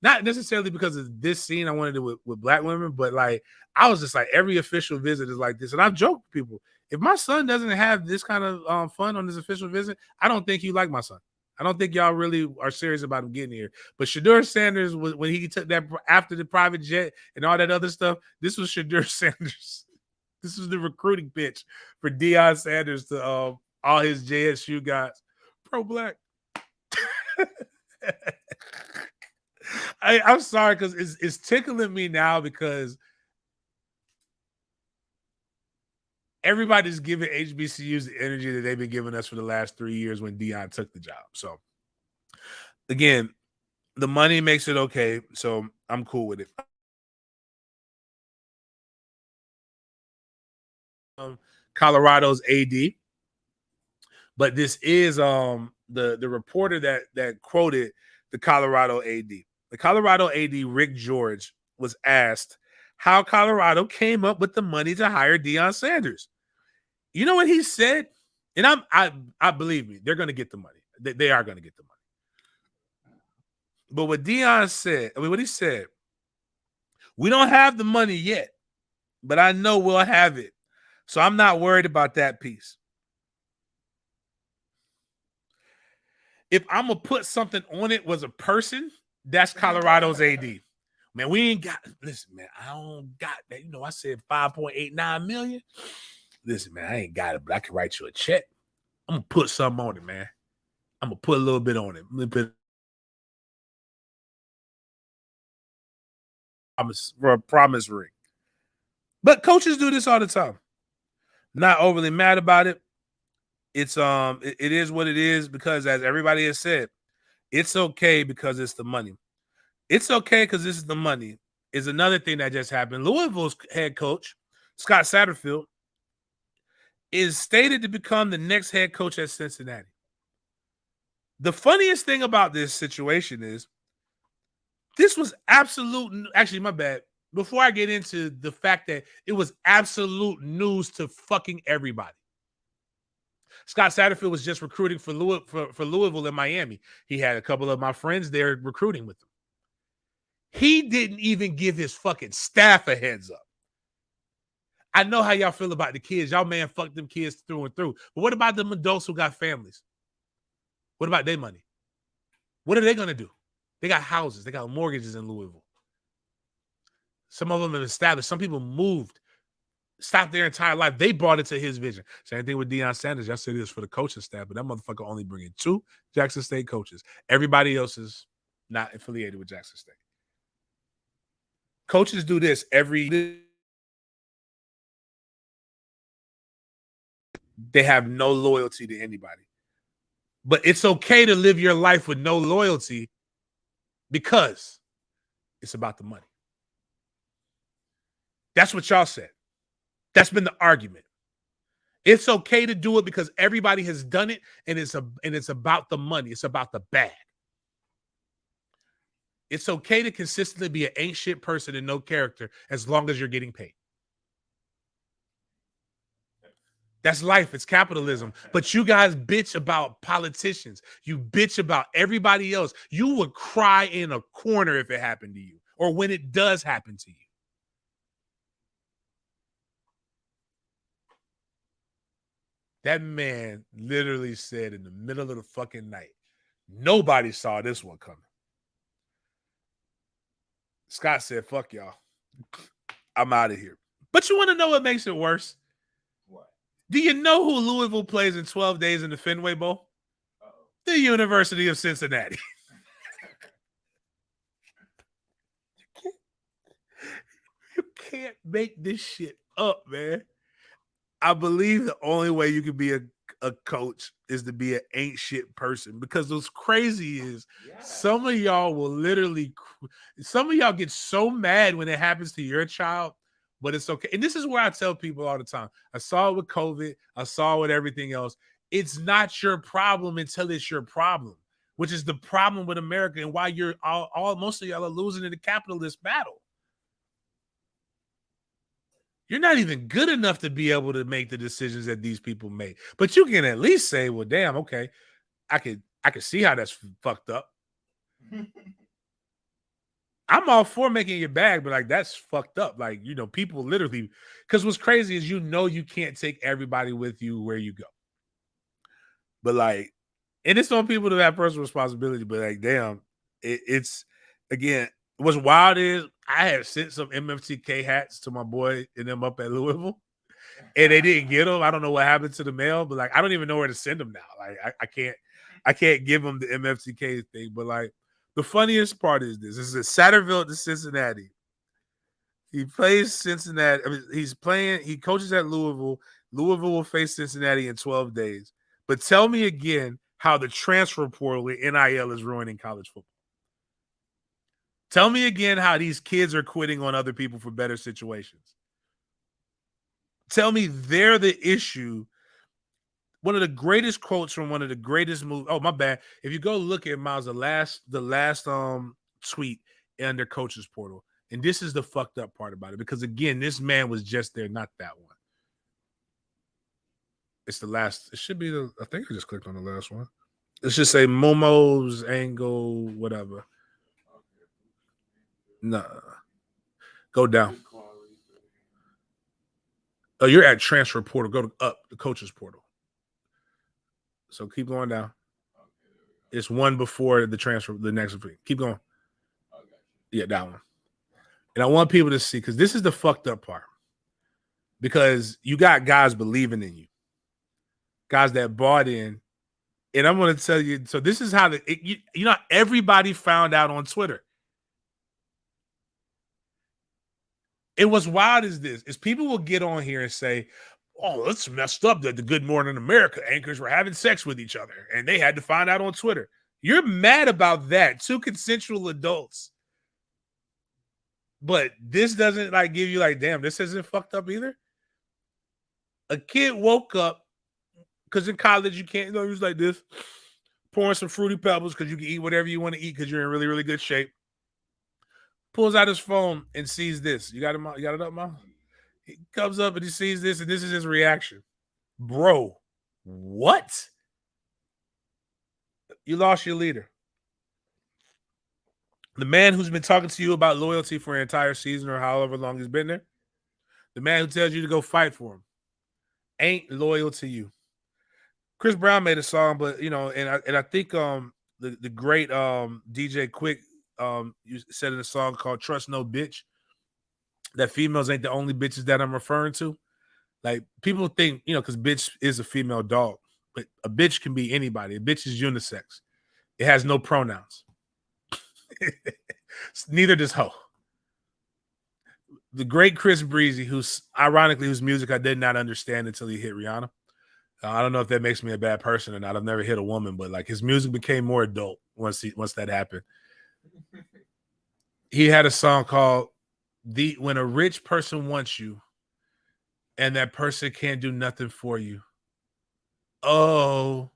Not necessarily because of this scene. I wanted it with black women, but like I was just like every official visit is like this, and I've joked with people. If my son doesn't have this kind of fun on his official visit, I don't think you like my son. I don't think y'all really are serious about him getting here. But Shedeur Sanders, when he took that after the private jet and all that other stuff, this was Shedeur Sanders. This was the recruiting pitch for Deion Sanders to all his JSU guys. Pro-black. I'm sorry because it's tickling me now because everybody's giving HBCUs the energy that they've been giving us for the last 3 years when Deion took the job. So, again, the money makes it okay. So, I'm cool with it. Colorado's AD. But this is the reporter that quoted the Colorado AD. The Colorado AD, Rick George, was asked how Colorado came up with the money to hire Deion Sanders. You know what he said? And I believe me, they're going to get the money. They are going to get the money. But what Deion said, what he said, we don't have the money yet, but I know we'll have it. So I'm not worried about that piece. If I'm going to put something on it was a person, that's Colorado's AD. Man, we ain't got, listen, man, I don't got that. You know, I said 5.89 million. Listen, man, I ain't got it, but I can write you a check. I'm going to put something on it, man. I'm going to put a little bit on it. A little bit for a promise ring. But coaches do this all the time. Not overly mad about it. It's it is what it is because as everybody has said, it's okay because it's the money. It's okay because this is the money. Is another thing that just happened. Louisville's head coach, Scott Satterfield, is stated to become the next head coach at Cincinnati. The funniest thing about this situation is this was absolute. Actually, my bad. Before I get into the fact that it was absolute news to fucking everybody. Scott Satterfield was just recruiting for Louisville in Miami. He had a couple of my friends there recruiting with him. He didn't even give his fucking staff a heads up. I know how y'all feel about the kids. Y'all, man, fuck them kids through and through. But what about them adults who got families? What about their money? What are they going to do? They got houses. They got mortgages in Louisville. Some of them have established. Some people moved, stopped their entire life. They brought it to his vision. Same thing with Deion Sanders. Y'all said this for the coaching staff, but that motherfucker only bringing 2 Jackson State coaches. Everybody else is not affiliated with Jackson State. Coaches do this every. They have no loyalty to anybody. But it's okay to live your life with no loyalty because it's about the money. That's what y'all said. That's been the argument. It's okay to do it because everybody has done it, and it's about the money. It's about the bag. It's okay to consistently be an ain't shit person and no character as long as you're getting paid. That's life. It's capitalism. But you guys bitch about politicians. You bitch about everybody else. You would cry in a corner if it happened to you or when it does happen to you. That man literally said in the middle of the fucking night, nobody saw this one coming. Scott said, fuck y'all. I'm out of here. But you want to know what makes it worse? What? Do you know who Louisville plays in 12 days in the Fenway Bowl? Uh-oh. The University of Cincinnati. You can't make this shit up, man. I believe the only way you can be a coach is to be an ain't shit person because what's crazy is some of y'all will literally, some of y'all get so mad when it happens to your child, but it's okay. And this is where I tell people all the time. I saw it with COVID. I saw it with everything else. It's not your problem until it's your problem, which is the problem with America and why you're most of y'all are losing in the capitalist battle. You're not even good enough to be able to make the decisions that these people make. But you can at least say, well, damn, okay, I could see how that's fucked up. I'm all for making your bag, but like that's fucked up. Like, you know, people literally, because what's crazy is you can't take everybody with you where you go. But like And it's on people to have personal responsibility, but like, damn, it's again, what's wild is I had sent some MFTK hats to my boy and them up at Louisville, and they didn't get them. I don't know what happened to the mail, but like, I don't even know where to send them now. Like, I can't give them the MFTK thing. But like, the funniest part is this: is Satterville to Cincinnati. He plays Cincinnati. I mean, he's playing. He coaches at Louisville. Louisville will face Cincinnati in 12 days. But tell me again how the transfer portal with NIL is ruining college football. Tell me again how these kids are quitting on other people for better situations. Tell me they're the issue. One of the greatest quotes from one of the greatest movies. Oh, my bad. If you go look at Miles, the last tweet in their coaches portal, and this is the fucked up part about it, because again, this man was just there, not that one. It's the last. It should be the. I think I just clicked on the last one. Let's just say Momo's angle, whatever. No, go down. Oh, you're at transfer portal. Go to up the coaches portal. So keep going down. It's one before the transfer. The next one. Keep going. Yeah, that one. And I want people to see, because this is the fucked up part. Because you got guys believing in you, guys that bought in. And I'm going to tell you, so this is how you know, everybody found out on Twitter. And what's wild is this, is people will get on here and say, oh, it's messed up that the Good Morning America anchors were having sex with each other and they had to find out on Twitter. You're mad about that. Two consensual adults. But this doesn't like give you like, damn, this isn't fucked up either. A kid woke up, because in college you can't, use like this, pouring some Fruity Pebbles because you can eat whatever you want to eat because you're in really, really good shape. Pulls out his phone and sees this. You got it up, Mom? He comes up and he sees this, and this is his reaction. Bro, what? You lost your leader. The man who's been talking to you about loyalty for an entire season or however long he's been there, the man who tells you to go fight for him, ain't loyal to you. Chris Brown made a song, but and I think the great DJ Quick you said in a song called "Trust No Bitch" that females ain't the only bitches that I'm referring to. Like, people think, because bitch is a female dog, but a bitch can be anybody. A bitch is unisex. It has no pronouns. Neither does hoe. The great Chris Breezy, whose music I did not understand until he hit Rihanna. I don't know if that makes me a bad person or not. I've never hit a woman, but like, his music became more adult once that happened. He had a song called "When a Rich Person Wants You and that person can't do nothing for you." Oh,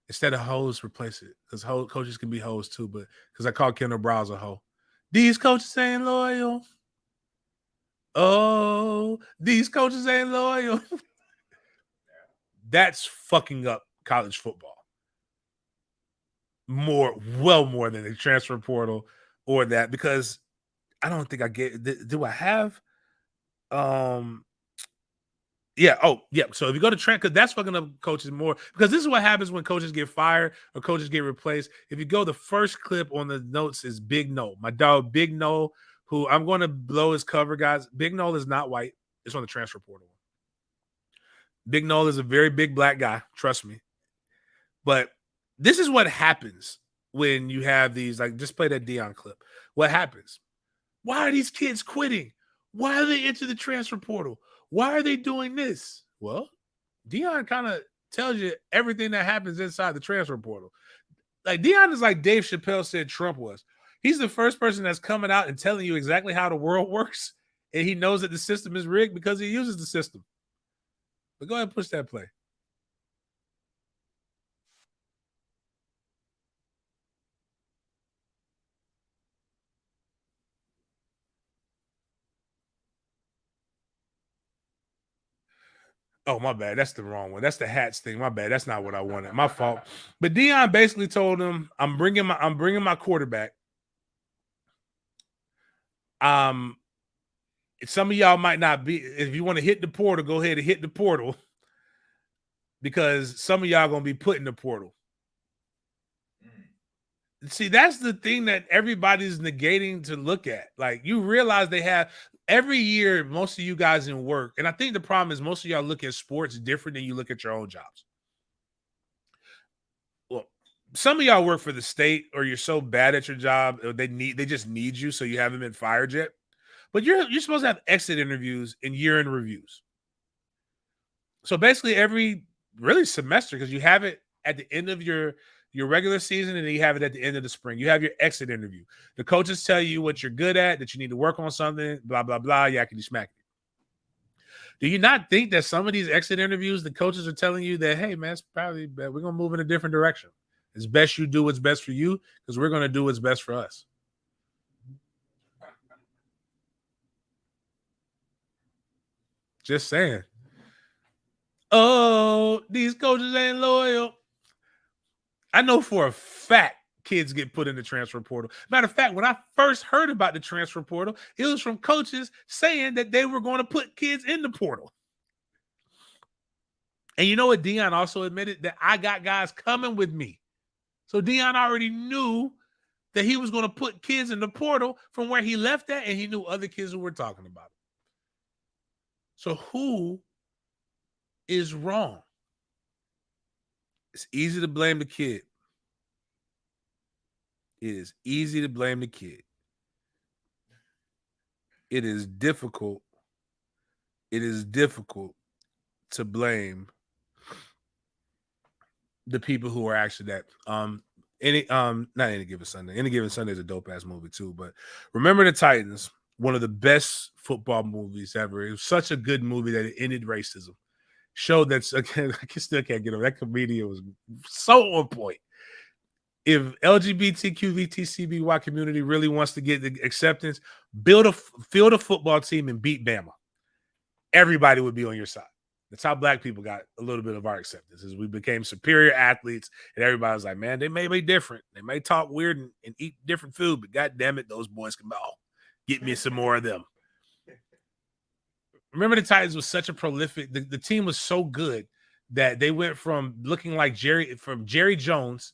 instead of hoes, replace it, because coaches can be hoes too. But because I called Kendall Browse a hoe. These coaches ain't loyal. Oh, these coaches ain't loyal. That's fucking up college football. Well more than the transfer portal or that, because I don't think I get. Do I have? Yeah. Oh, yeah. So if you go to Trent, because that's fucking up coaches more, because this is what happens when coaches get fired or coaches get replaced. If you go, the first clip on the notes is Big No, my dog Big No, who I'm going to blow his cover, guys. Big No is not white. It's on the transfer portal. Big No is a very big black guy. Trust me. But this is what happens when you have these, like, just play that Dion clip. What happens? Why are these kids quitting? Why are they into the transfer portal? Why are they doing this? Well, Dion kind of tells you everything that happens inside the transfer portal. Like, Dion is like Dave Chappelle said Trump was. He's the first person that's coming out and telling you exactly how the world works, and he knows that the system is rigged because he uses the system. But go ahead and push that play. Oh, my bad. That's the wrong one. That's the hats thing. My bad. That's not what I wanted. My fault. But Dion basically told him, I'm bringing my quarterback. Some of y'all might not be. If you want to hit the portal, go ahead and hit the portal, because some of y'all gonna be put in the portal. See, that's the thing that everybody's negating to look at. Like, you realize they have every year, most of you guys in work, and I think the problem is most of y'all look at sports different than you look at your own jobs. Well, some of y'all work for the state, or you're so bad at your job, or they just need you, so you haven't been fired yet. But you're supposed to have exit interviews and year-end reviews. So basically, every really semester, because you have it at the end of your regular season, and then you have it at the end of the spring. You have your exit interview. The coaches tell you what you're good at, that you need to work on something, blah blah blah, yakety smack. Do you not think that some of these exit interviews, the coaches are telling you that, hey man, it's probably bad. We're gonna move in a different direction. It's best you do what's best for you, because we're gonna do what's best for us. Just saying. Oh, these coaches ain't loyal. I know for a fact kids get put in the transfer portal. Matter of fact, when I first heard about the transfer portal, it was from coaches saying that they were going to put kids in the portal. And you know what? Deion also admitted that I got guys coming with me. So Deion already knew that he was going to put kids in the portal from where he left at, and he knew other kids who were talking about it. So who is wrong? It's easy to blame the kid. It is easy to blame the kid. It is difficult. It is difficult to blame the people who are actually that. Not Any Given Sunday. Any Given Sunday is a dope ass movie too. But Remember the Titans, one of the best football movies ever. It was such a good movie that it ended racism. Showed that again, I still can't get over that comedian was so on point. If LGBTQ VTCBY community really wants to get the acceptance, field a football team and beat Bama. Everybody would be on your side. That's how black people got a little bit of our acceptance, as we became superior athletes, and everybody was like, man, they may be different. They may talk weird and eat different food, but God damn it, those boys can ball. Get me some more of them. Remember the Titans was such a prolific, the team was so good that they went from looking like Jerry Jones,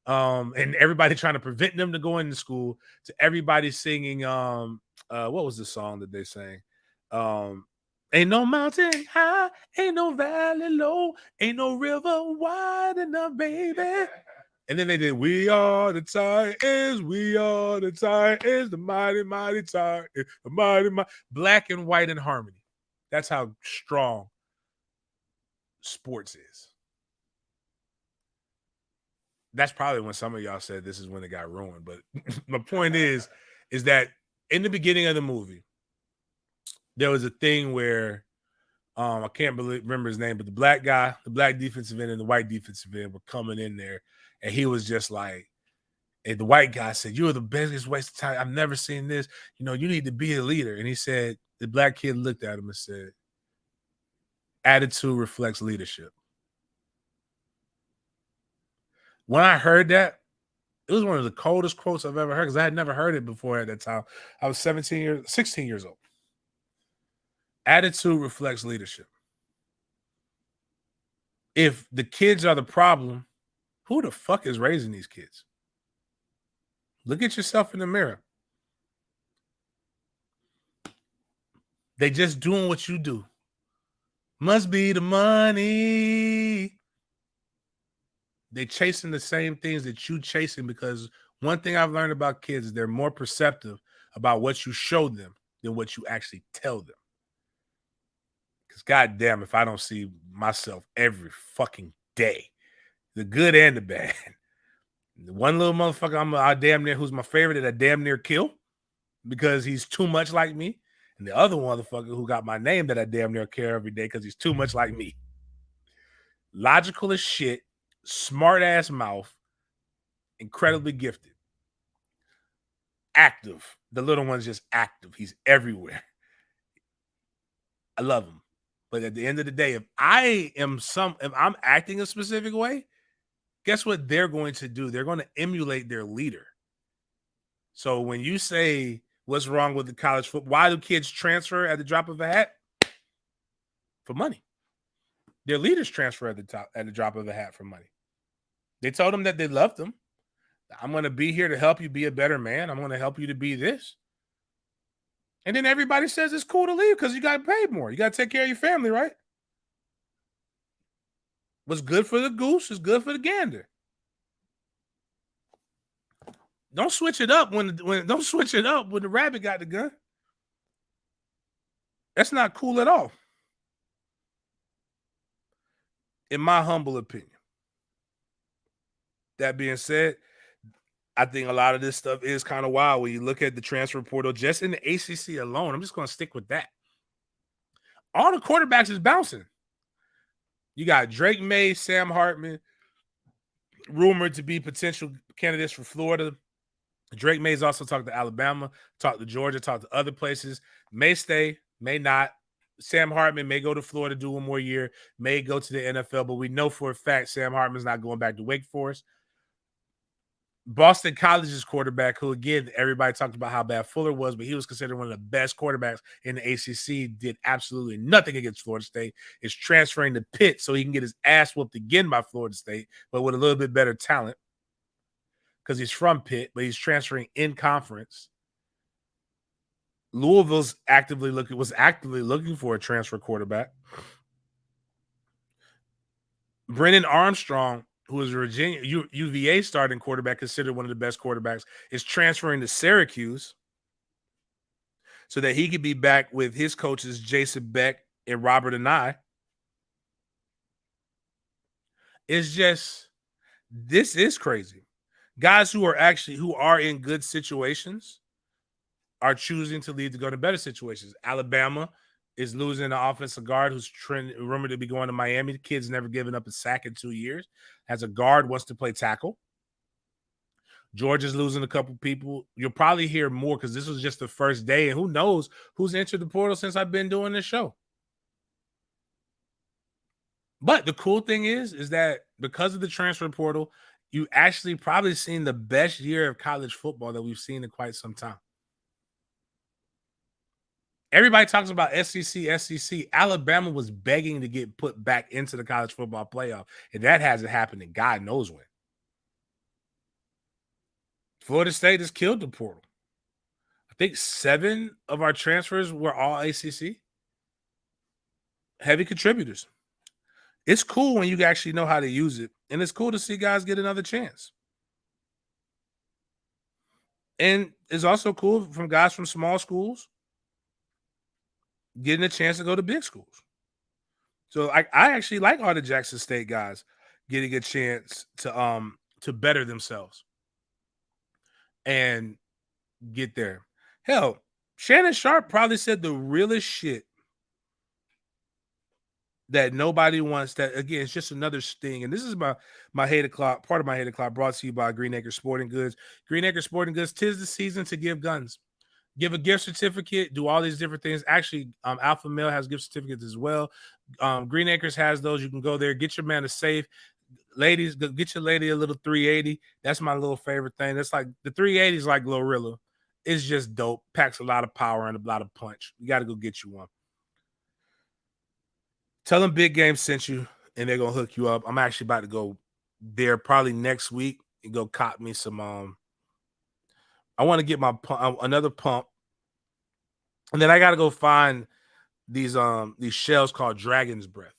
and everybody trying to prevent them to go into school, to everybody singing what was the song that they sang? Ain't no mountain high, ain't no valley low, ain't no river wide enough, baby. And then they did, we are the Titans, we are the Titans, the mighty, mighty Titans, the mighty, black and white in harmony. That's how strong sports is. That's probably when some of y'all said this is when it got ruined. But my point is that in the beginning of the movie, there was a thing where I can't remember his name, but the black guy, the black defensive end and the white defensive end were coming in there, and he was just like, and the white guy said, "You're the biggest waste of time. I've never seen this. You know, you need to be a leader." And he said, the black kid looked at him and said, "Attitude reflects leadership." When I heard that, it was one of the coldest quotes I've ever heard, because I had never heard it before at that time. I was 16 years old. Attitude reflects leadership. If the kids are the problem, who the fuck is raising these kids? Look at yourself in the mirror. They just doing what you do. Must be the money. They chasing the same things that you chasing, because one thing I've learned about kids is they're more perceptive about what you show them than what you actually tell them. Because goddamn, if I don't see myself every fucking day, the good and the bad, the one little motherfucker I damn near, who's my favorite, that I damn near kill because he's too much like me, and the other motherfucker who got my name that I damn near care every day because he's too much like me. Logical as shit, smart ass mouth, incredibly gifted, active. The little one's just active. He's everywhere. I love him. But at the end of the day, if I'm acting a specific way, guess what they're going to do? They're going to emulate their leader. So when you say, what's wrong with the college football? Why do kids transfer at the drop of a hat? For money. Their leaders transfer at the drop of a hat for money. They told them that they loved them. I'm going to be here to help you be a better man. I'm going to help you to be this. And then everybody says it's cool to leave because you got paid more. You got to take care of your family, right? What's good for the goose is good for the gander. Don't switch it up when the rabbit got the gun. That's not cool at all. In my humble opinion. That being said, I think a lot of this stuff is kind of wild when you look at the transfer portal just in the ACC alone. I'm just going to stick with that. All the quarterbacks is bouncing. You got Drake May, Sam Hartman, rumored to be potential candidates for Florida. Drake May's also talked to Alabama, talked to Georgia, talked to other places. May stay, may not. Sam Hartman may go to Florida, do one more year, may go to the NFL, but we know for a fact Sam Hartman's not going back to Wake Forest. Boston College's quarterback, who, again, everybody talked about how bad Fuller was, but he was considered one of the best quarterbacks in the ACC, did absolutely nothing against Florida State, is transferring to Pitt so he can get his ass whooped again by Florida State, but with a little bit better talent because he's from Pitt, but he's transferring in conference. Louisville's was actively looking for a transfer quarterback. Brennan Armstrong, who is a Virginia UVA starting quarterback, considered one of the best quarterbacks, is transferring to Syracuse so that he could be back with his coaches, Jason Beck and Robert Anai. It's just, this is crazy. Guys who are in good situations are choosing to leave to go to better situations. Alabama is losing an offensive guard who's rumored to be going to Miami. The kid's never given up a sack in 2 years. As a guard, wants to play tackle. Georgia's losing a couple people. You'll probably hear more because this was just the first day, and who knows who's entered the portal since I've been doing this show. But the cool thing is that because of the transfer portal, you actually probably seen the best year of college football that we've seen in quite some time. Everybody talks about SEC. Alabama was begging to get put back into the college football playoff, and that hasn't happened in God knows when. Florida State has killed the portal. I think 7 of our transfers were all ACC. Heavy contributors. It's cool when you actually know how to use it, and it's cool to see guys get another chance. And it's also cool from guys from small schools getting a chance to go to big schools. So I actually like all the Jackson State guys getting a chance to better themselves and get there. Hell, Shannon Sharp probably said the realest shit that nobody wants. That, again, it's just another sting. And this is my hate o'clock, part of my hate o'clock, brought to you by Green Acre Sporting Goods. Green Acre Sporting Goods, 'tis the season to give guns. Give a gift certificate, do all these different things. Actually, Alpha Male has gift certificates as well. Green Acres has those. You can go there, get your man a safe. Ladies, get your lady a little 380. That's my little favorite thing. That's like the 380 is like Glorilla. It's just dope. Packs a lot of power and a lot of punch. You got to go get you one. Tell them Big Game sent you, and they're gonna hook you up. I'm actually about to go there probably next week and go cop me some. I want to get my another pump, and then I got to go find these shells called Dragon's Breath.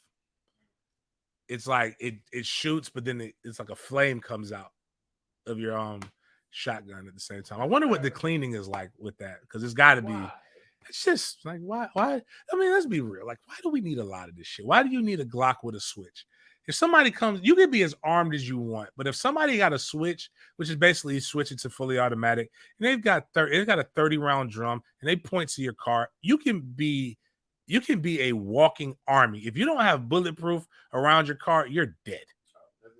It's like it shoots, but then it's like a flame comes out of your shotgun at the same time. I wonder what the cleaning is like with that, because it's got to be. It's just like, why? I mean, let's be real. Like, why do we need a lot of this shit? Why do you need a Glock with a switch? If somebody comes, you can be as armed as you want, but if somebody got a switch, which is basically switch it to fully automatic, and they've got a 30-round drum, and they point to your car, you can be a walking army. If you don't have bulletproof around your car, you're dead. That's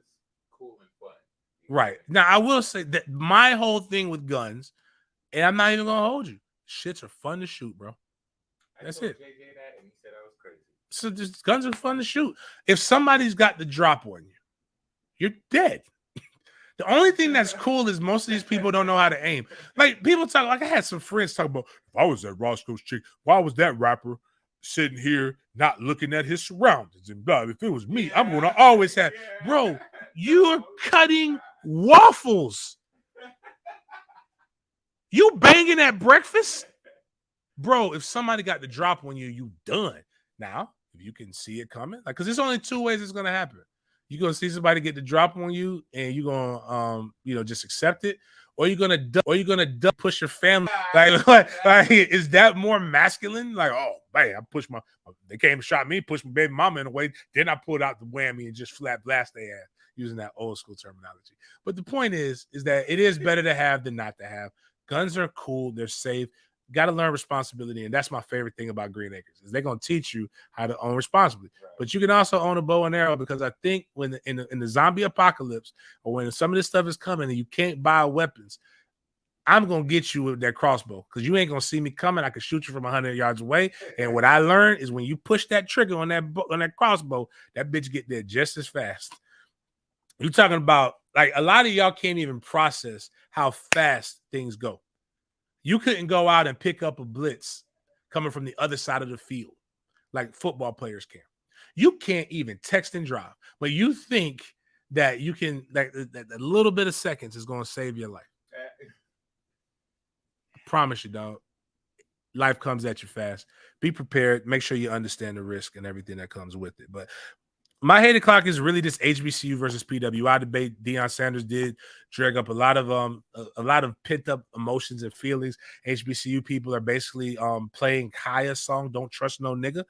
cool and fun. Right. Now, I will say that my whole thing with guns, and I'm not even gonna hold you, shits are fun to shoot, bro. That's it. JJ that, and he said I was crazy. So just guns are fun to shoot. If somebody's got the drop on you, you're dead. The only thing that's cool is most of these people don't know how to aim. Like, people talk, like I had some friends talk about, if I was that Roscoe's chick, why was that rapper sitting here not looking at his surroundings? And blah, if it was me, I'm gonna always have, bro, you're cutting waffles. You banging at breakfast? Bro, if somebody got the drop on you, you done. Now, if you can see it coming, like, because there's only two ways it's gonna happen. You're gonna see somebody get the drop on you, and you're gonna just accept it, or you're gonna push your family. Like, is that more masculine? Like, oh man, they came and shot me, pushed my baby mama in the way, then I pulled out the whammy and just flat blast their ass using that old school terminology. But the point is that it is better to have than not to have. Guns are cool, they're safe. Got to learn responsibility, and that's my favorite thing about Green Acres is they're gonna teach you how to own responsibly. Right. But you can also own a bow and arrow, because I think when in the zombie apocalypse, or when some of this stuff is coming and you can't buy weapons, I'm gonna get you with that crossbow, because you ain't gonna see me coming. I can shoot you from 100 yards away. And what I learned is when you push that trigger on that crossbow, that bitch get there just as fast. You're talking about, like, a lot of y'all can't even process how fast things go. You couldn't go out and pick up a blitz coming from the other side of the field like football players can. You can't even text and drive, but you think that you can, like, that a little bit of seconds is going to save your life. I promise you, dog. Life comes at you fast. Be prepared. Make sure you understand the risk and everything that comes with it. But my hated clock is really this HBCU versus PWI debate. Deion Sanders did drag up a lot of pent up emotions and feelings. HBCU people are basically playing Kaya's song "Don't Trust No Nigga"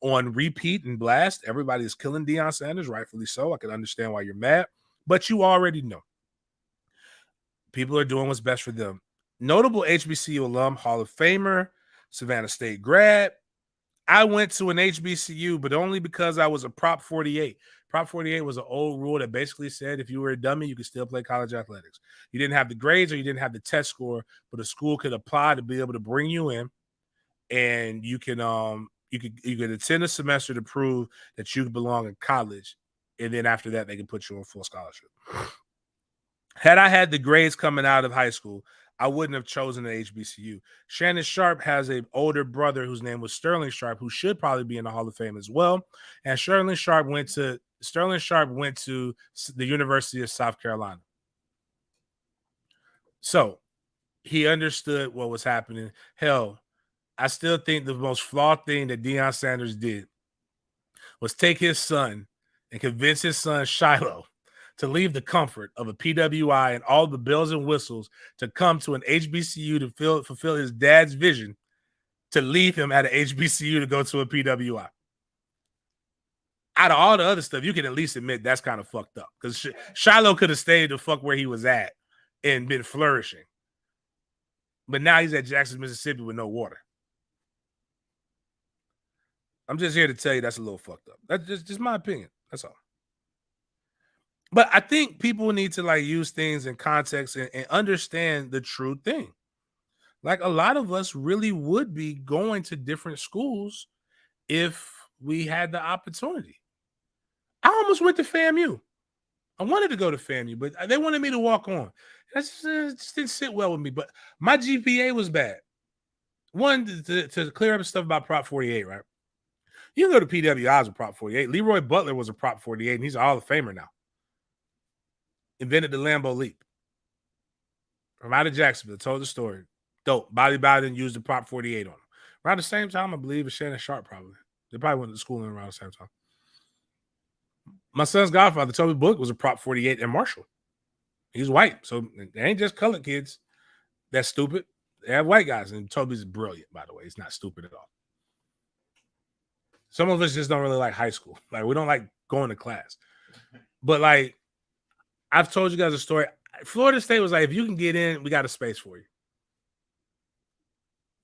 on repeat and blast. Everybody is killing Deion Sanders, rightfully so. I can understand why you're mad, but you already know people are doing what's best for them. Notable HBCU alum, Hall of Famer, Savannah State grad. I went to an HBCU, but only because I was a Prop 48. Prop 48 was an old rule that basically said if you were a dummy, you could still play college athletics. You didn't have the grades or you didn't have the test score, but a school could apply to be able to bring you in, and you could attend a semester to prove that you belong in college, and then after that, they can put you on full scholarship. Had I had the grades coming out of high school, I wouldn't have chosen an HBCU. Shannon Sharp has an older brother whose name was Sterling Sharp, who should probably be in the Hall of Fame as well. And Sterling Sharp went to the University of South Carolina. So he understood what was happening. Hell, I still think the most flawed thing that Deion Sanders did was take his son and convince his son Shiloh to leave the comfort of a PWI and all the bells and whistles to come to an HBCU to fulfill his dad's vision, to leave him at an HBCU to go to a PWI. Out of all the other stuff, you can at least admit that's kind of fucked up, because Shiloh could have stayed the fuck where he was at and been flourishing. But now he's at Jackson, Mississippi with no water. I'm just here to tell you that's a little fucked up. That's just my opinion. That's all. But I think people need to, like, use things in context and understand the true thing. Like, a lot of us really would be going to different schools if we had the opportunity. I almost went to FAMU. I wanted to go to FAMU, but they wanted me to walk on. That just didn't sit well with me. But my GPA was bad. One, to clear up stuff about Prop 48, right? You can go to PWIs with Prop 48. Leroy Butler was a Prop 48, and he's a Hall of Famer now. Invented the Lambeau Leap. From out of Jacksonville, told the story. Dope. Bobby Bowden used the Prop 48 on him. Around the same time, I believe, as Shannon Sharp, probably. They probably went to school around the same time. My son's godfather, Toby Book, was a Prop 48 in Marshall. He's white, so they ain't just colored kids that's stupid. They have white guys, and Toby's brilliant, by the way. He's not stupid at all. Some of us just don't really like high school. Like, we don't like going to class. But, like, I've told you guys a story. Florida State was like, if you can get in, we got a space for you.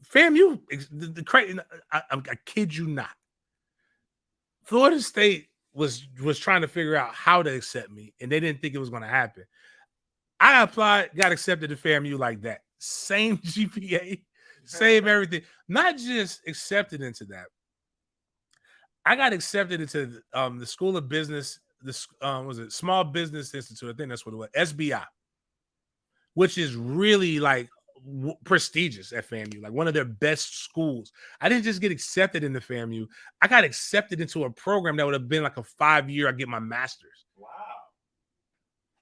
FAMU, I kid you not. Florida State was trying to figure out how to accept me, and they didn't think it was going to happen. I applied, got accepted to FAMU like that. Same GPA, same everything. Not just accepted into that. I got accepted into the School of Business. Was it Small Business Institute? I think that's what it was. SBI, which is really, like, prestigious at FAMU, like one of their best schools. I didn't just get accepted into FAMU. I got accepted into a program that would have been like a 5-year. I get my master's. Wow.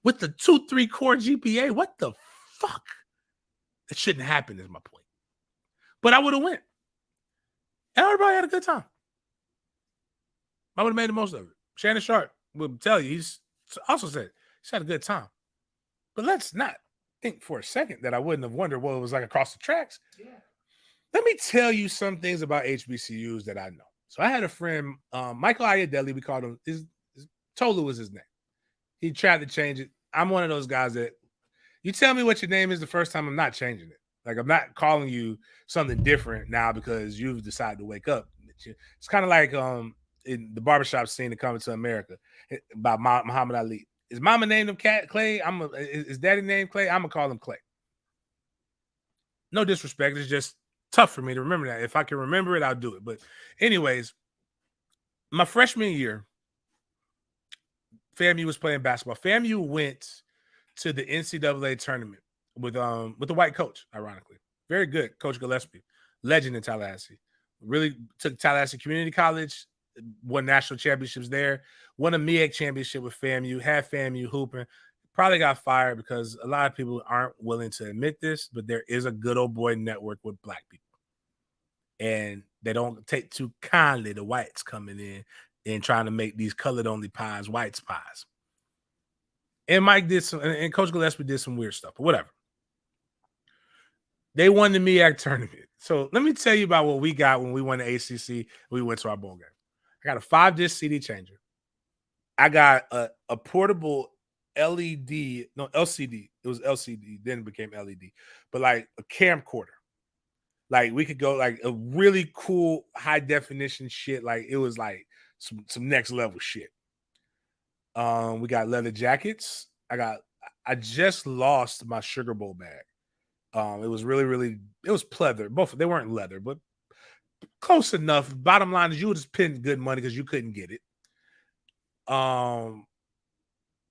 With the 2.3 core GPA. What the fuck? It shouldn't happen is my point. But I would have went. And everybody had a good time. I would have made the most of it. Shannon Sharp will tell you, he's also said he's had a good time. But let's not think for a second that I wouldn't have wondered what it was like across the tracks. Yeah. Let me tell you some things about HBCUs that I know. So I had a friend, Michael Ayadeli, we called him, his Tolu was his name. He tried to change it. I'm one of those guys that you tell me what your name is the first time, I'm not changing it. Like, I'm not calling you something different now because you've decided to wake up. It's kind of like in the barbershop scene to Coming to America by Muhammad Ali. Is mama named him Clay? Is daddy named Clay? I'm gonna call him Clay. No disrespect. It's just tough for me to remember that. If I can remember it, I'll do it. But anyways, my freshman year, FAMU was playing basketball. FAMU went to the NCAA tournament with the white coach, ironically. Very good, Coach Gillespie, legend in Tallahassee. Really took Tallahassee Community College, won national championships there, won a MEAC championship with FAMU, had FAMU hooping. Probably got fired because a lot of people aren't willing to admit this, but there is a good old boy network with black people. And they don't take too kindly the whites coming in and trying to make these colored only pies whites pies. And Mike did some, and Coach Gillespie did some weird stuff, but whatever. They won the MEAC tournament. So let me tell you about what we got when we won the ACC. We went to our bowl game. I got a 5-disc CD changer. I got a portable LCD. It was LCD, then it became LED, but like a camcorder. Like we could go like a really cool high definition shit. Like it was like some next level shit. We got leather jackets. I just lost my Sugar Bowl bag. It was really, it was pleather. Both, they weren't leather, but close enough. Bottom line is you would just spend good money because you couldn't get it.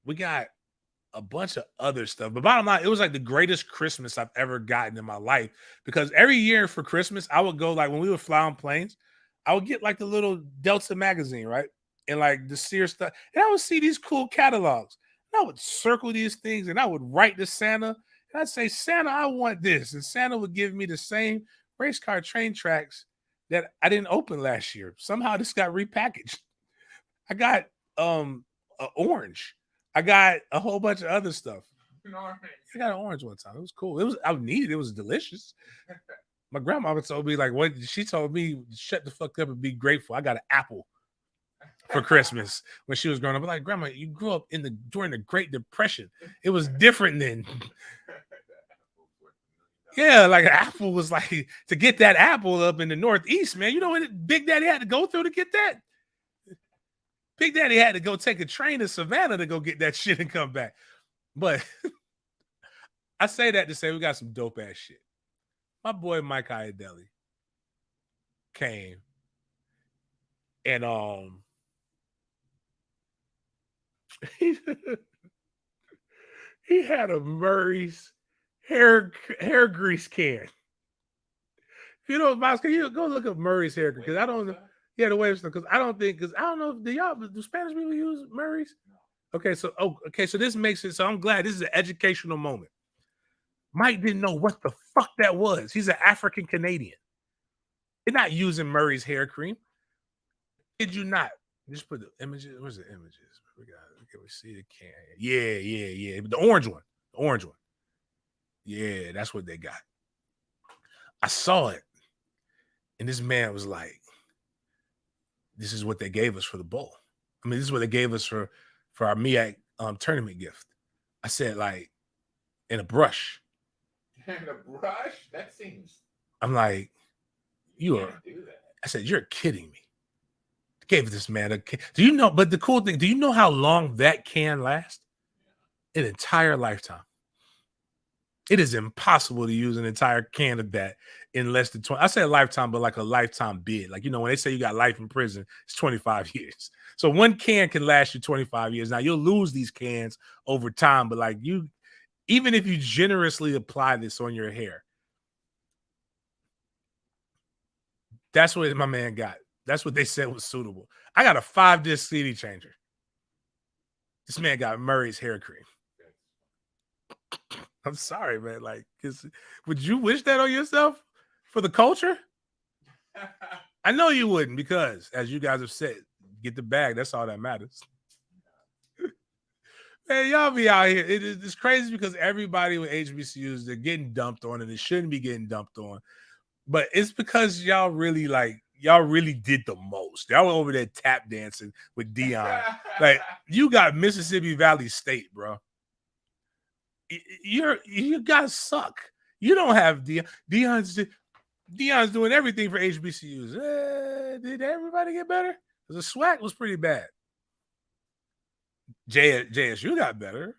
We got a bunch of other stuff, but bottom line, it was like the greatest Christmas I've ever gotten in my life because every year for Christmas, I would go like when we would fly on planes, I would get like the little Delta magazine, right? And like the Sears stuff, and I would see these cool catalogs. And I would circle these things and I would write to Santa and I'd say, Santa, I want this. And Santa would give me the same race car train tracks that I didn't open last year. Somehow this got repackaged. I got orange. I got a whole bunch of other stuff. I got an orange one time. It was cool. I needed it. It was delicious. My grandma told me, like, what she told me, shut the fuck up and be grateful. I got an apple for Christmas when she was growing up. I'm like, Grandma, you grew up during the Great Depression. It was different then. Yeah, like an apple was like, to get that apple up in the Northeast, man. You know what Big Daddy had to go through to get that? Big Daddy had to go take a train to Savannah to go get that shit and come back. But I say that to say we got some dope ass shit. My boy Mike Iadeli came and he had a Murray's hair grease can. If you know, Miles, can you go look up Murray's hair? Because I don't know. Yeah, the wave stuff. Because I don't know if do Spanish people use Murray's? Okay, so this makes it. So I'm glad this is an educational moment. Mike didn't know what the fuck that was. He's an African Canadian. They're not using Murray's hair cream. Did you not? Just put the images. Where's the images? We got. Can we see the can? Yeah. The orange one. The orange one. Yeah, that's what they got. I saw it, and this man was like, "This is what they gave us for the bowl. I mean, this is what they gave us for our MEAC tournament gift." I said, like, in a brush. In a brush? That seems. I'm like, you are. Do that. I said, you're kidding me. Gave this man a can. Do you know? But the cool thing, do you know how long that can last? An entire lifetime. It is impossible to use an entire can of that in less than 20. I say a lifetime, but like a lifetime bid. Like, you know, when they say you got life in prison, it's 25 years. So one can last you 25 years. Now you'll lose these cans over time, but like even if you generously apply this on your hair, that's what my man got. That's what they said was suitable. I got a 5-disc CD changer. This man got Murray's hair cream. I'm sorry, man. Like, would you wish that on yourself for the culture? I know you wouldn't, because as you guys have said, get the bag. That's all that matters. Man, y'all be out here. It's crazy because everybody with HBCUs, they're getting dumped on, and they shouldn't be getting dumped on. But it's because y'all really did the most. Y'all were over there tap dancing with Dion. Like, you got Mississippi Valley State, bro. You guys suck. You don't have Dion. Dion's doing everything for HBCUs. Did everybody get better? Because the SWAC was pretty bad. JSU got better.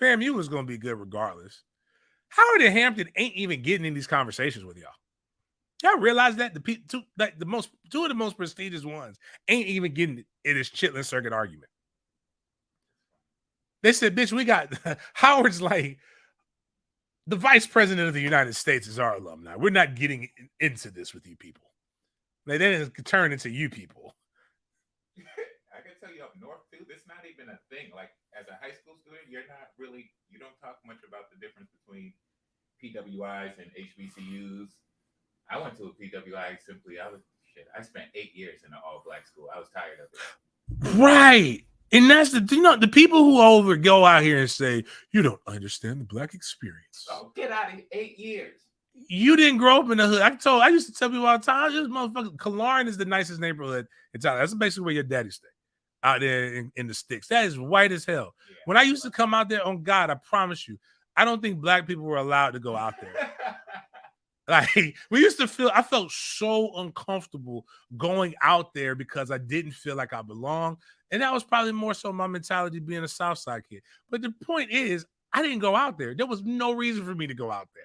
FAMU was going to be good regardless. Howard and Hampton ain't even getting in these conversations with y'all. Y'all realize that two of the most prestigious ones ain't even getting in this Chitlin Circuit argument. They said, "Bitch, we got Howard's like the vice president of the United States is our alumni. We're not getting into this with you people. They didn't turn into you people." I can tell you up north too, that's not even a thing. Like, as a high school student, you don't talk much about the difference between PWIs and HBCUs. I went to a PWI I spent 8 years in an all-black school. I was tired of it. Right. And that's the people who go out here and say, you don't understand the black experience. Oh, get out of here. 8 years. You didn't grow up in the hood. I used to tell people all the time, this motherfucker, Kalarin is the nicest neighborhood in town. That's basically where your daddy stayed, out there in the sticks. That is white as hell. Yeah, when I used to come out there, on God, I promise you, I don't think black people were allowed to go out there. Like, I felt so uncomfortable going out there because I didn't feel like I belonged. And that was probably more so my mentality being a Southside kid. But the point is, I didn't go out there. There was no reason for me to go out there.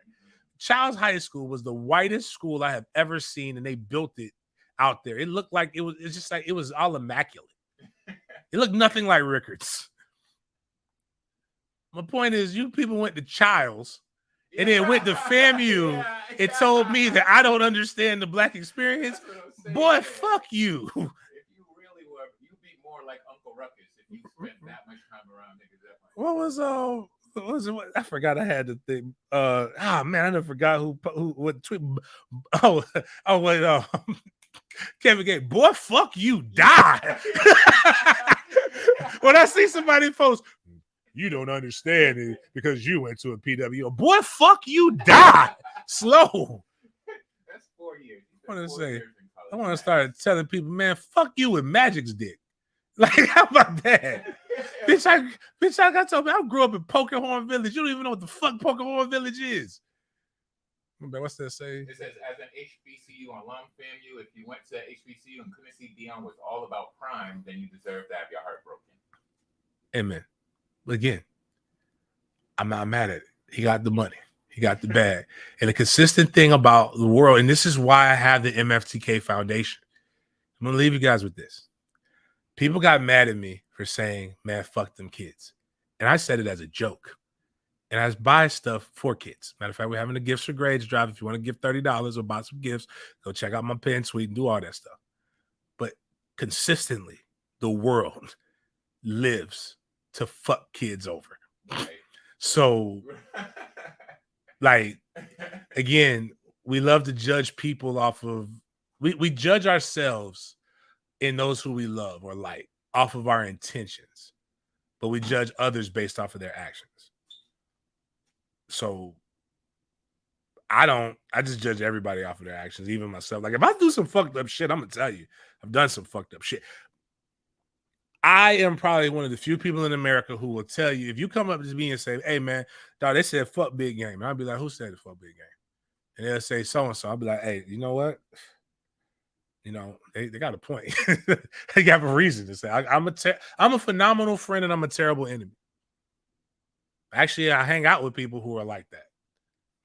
Childs High School was the whitest school I have ever seen, and they built it out there. It looked like it was all immaculate. It looked nothing like Rickards. My point is, you people went to Childs and then went to FAMU and told me that I don't understand the black experience. Boy, fuck you. If you really were, you'd be more like Uncle Ruckus if you spent that much time around niggas. What was it? I forgot I had the thing. Man, I never forgot what tweet. Wait, Kevin Gates. Boy, fuck you, die. When I see somebody post, you don't understand it because you went to a PW. Boy, fuck you, die. Slow. That's 4 years. I want to start telling people, man, fuck you with Magic's dick. Like, how about that? Bitch, I got told me I grew up in Pokerhorn Village. You don't even know what the fuck Pokerhorn Village is. What's that say? It says, as an HBCU alum, FAMU, if you went to HBCU and couldn't see Dion was all about crime, then you deserve to have your heart broken. Amen. Again, I'm not mad at it. He got the money. He got the bag. And the consistent thing about the world, and this is why I have the MFTK Foundation. I'm going to leave you guys with this. People got mad at me for saying, man, fuck them kids. And I said it as a joke. And I buy stuff for kids. Matter of fact, we're having a gifts for grades drive. If you want to give $30 or buy some gifts, go check out my pen suite and do all that stuff. But consistently, the world lives to fuck kids over. Right. So, like, again, we love to judge people off of, we judge ourselves in those who we love or like off of our intentions, but we judge others based off of their actions. So I just judge everybody off of their actions, even myself. Like, if I do some fucked up shit, I'm gonna tell you, I've done some fucked up shit. I am probably one of the few people in America who will tell you, if you come up to me and say, hey man, dog, they said fuck big game. And I'll be like, who said it fuck big game? And they'll say so-and-so. I'll be like, hey, you know what? You know, they got a point. They have a reason to say I'm a phenomenal friend and I'm a terrible enemy. Actually, I hang out with people who are like that.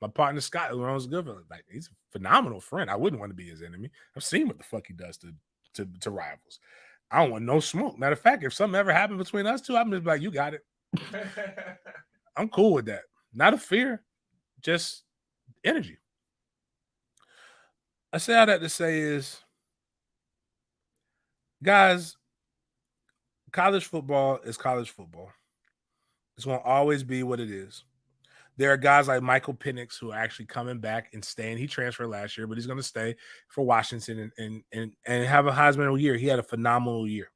My partner Scott, who owns Goodfellas, like, he's a phenomenal friend. I wouldn't want to be his enemy. I've seen what the fuck he does to rivals. I don't want no smoke. Matter of fact, if something ever happened between us two, I'm just like, you got it. I'm cool with that. Not a fear, just energy. I say all that to say is, guys, college football is college football. It's going to always be what it is. There are guys like Michael Penix who are actually coming back and staying. He transferred last year, but he's going to stay for Washington and have a Heisman year. He had a phenomenal year.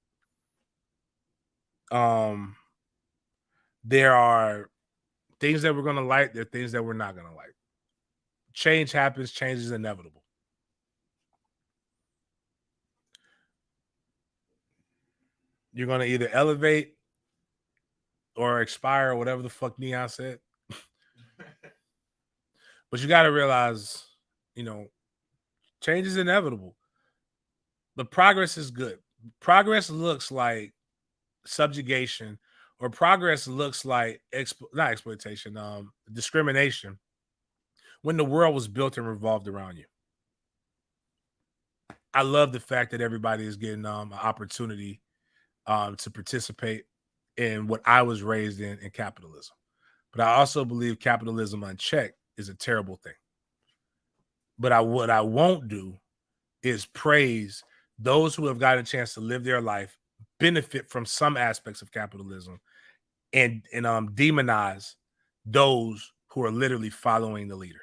There are things that we're going to like. There are things that we're not going to like. Change happens. Change is inevitable. You're going to either elevate or expire or whatever the fuck Neon said. But you got to realize, change is inevitable. But progress is good. Progress looks like subjugation, or progress looks like not exploitation, discrimination, when the world was built and revolved around you. I love the fact that everybody is getting an opportunity to participate in what I was raised in capitalism. But I also believe capitalism unchecked is a terrible thing. But what I won't do is praise those who have gotten a chance to live their life, benefit from some aspects of capitalism, and demonize those who are literally following the leader.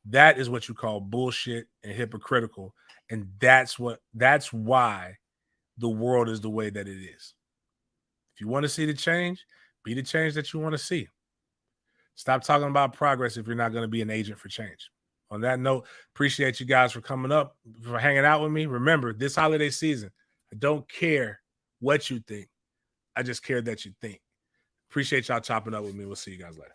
That is what you call bullshit and hypocritical. And that's why the world is the way that it is. If you want to see the change, be the change that you want to see. Stop talking about progress if you're not going to be an agent for change. On that note, appreciate you guys for coming up, for hanging out with me. Remember, this holiday season, I don't care what you think. I just care that you think. Appreciate y'all chopping up with me. We'll see you guys later.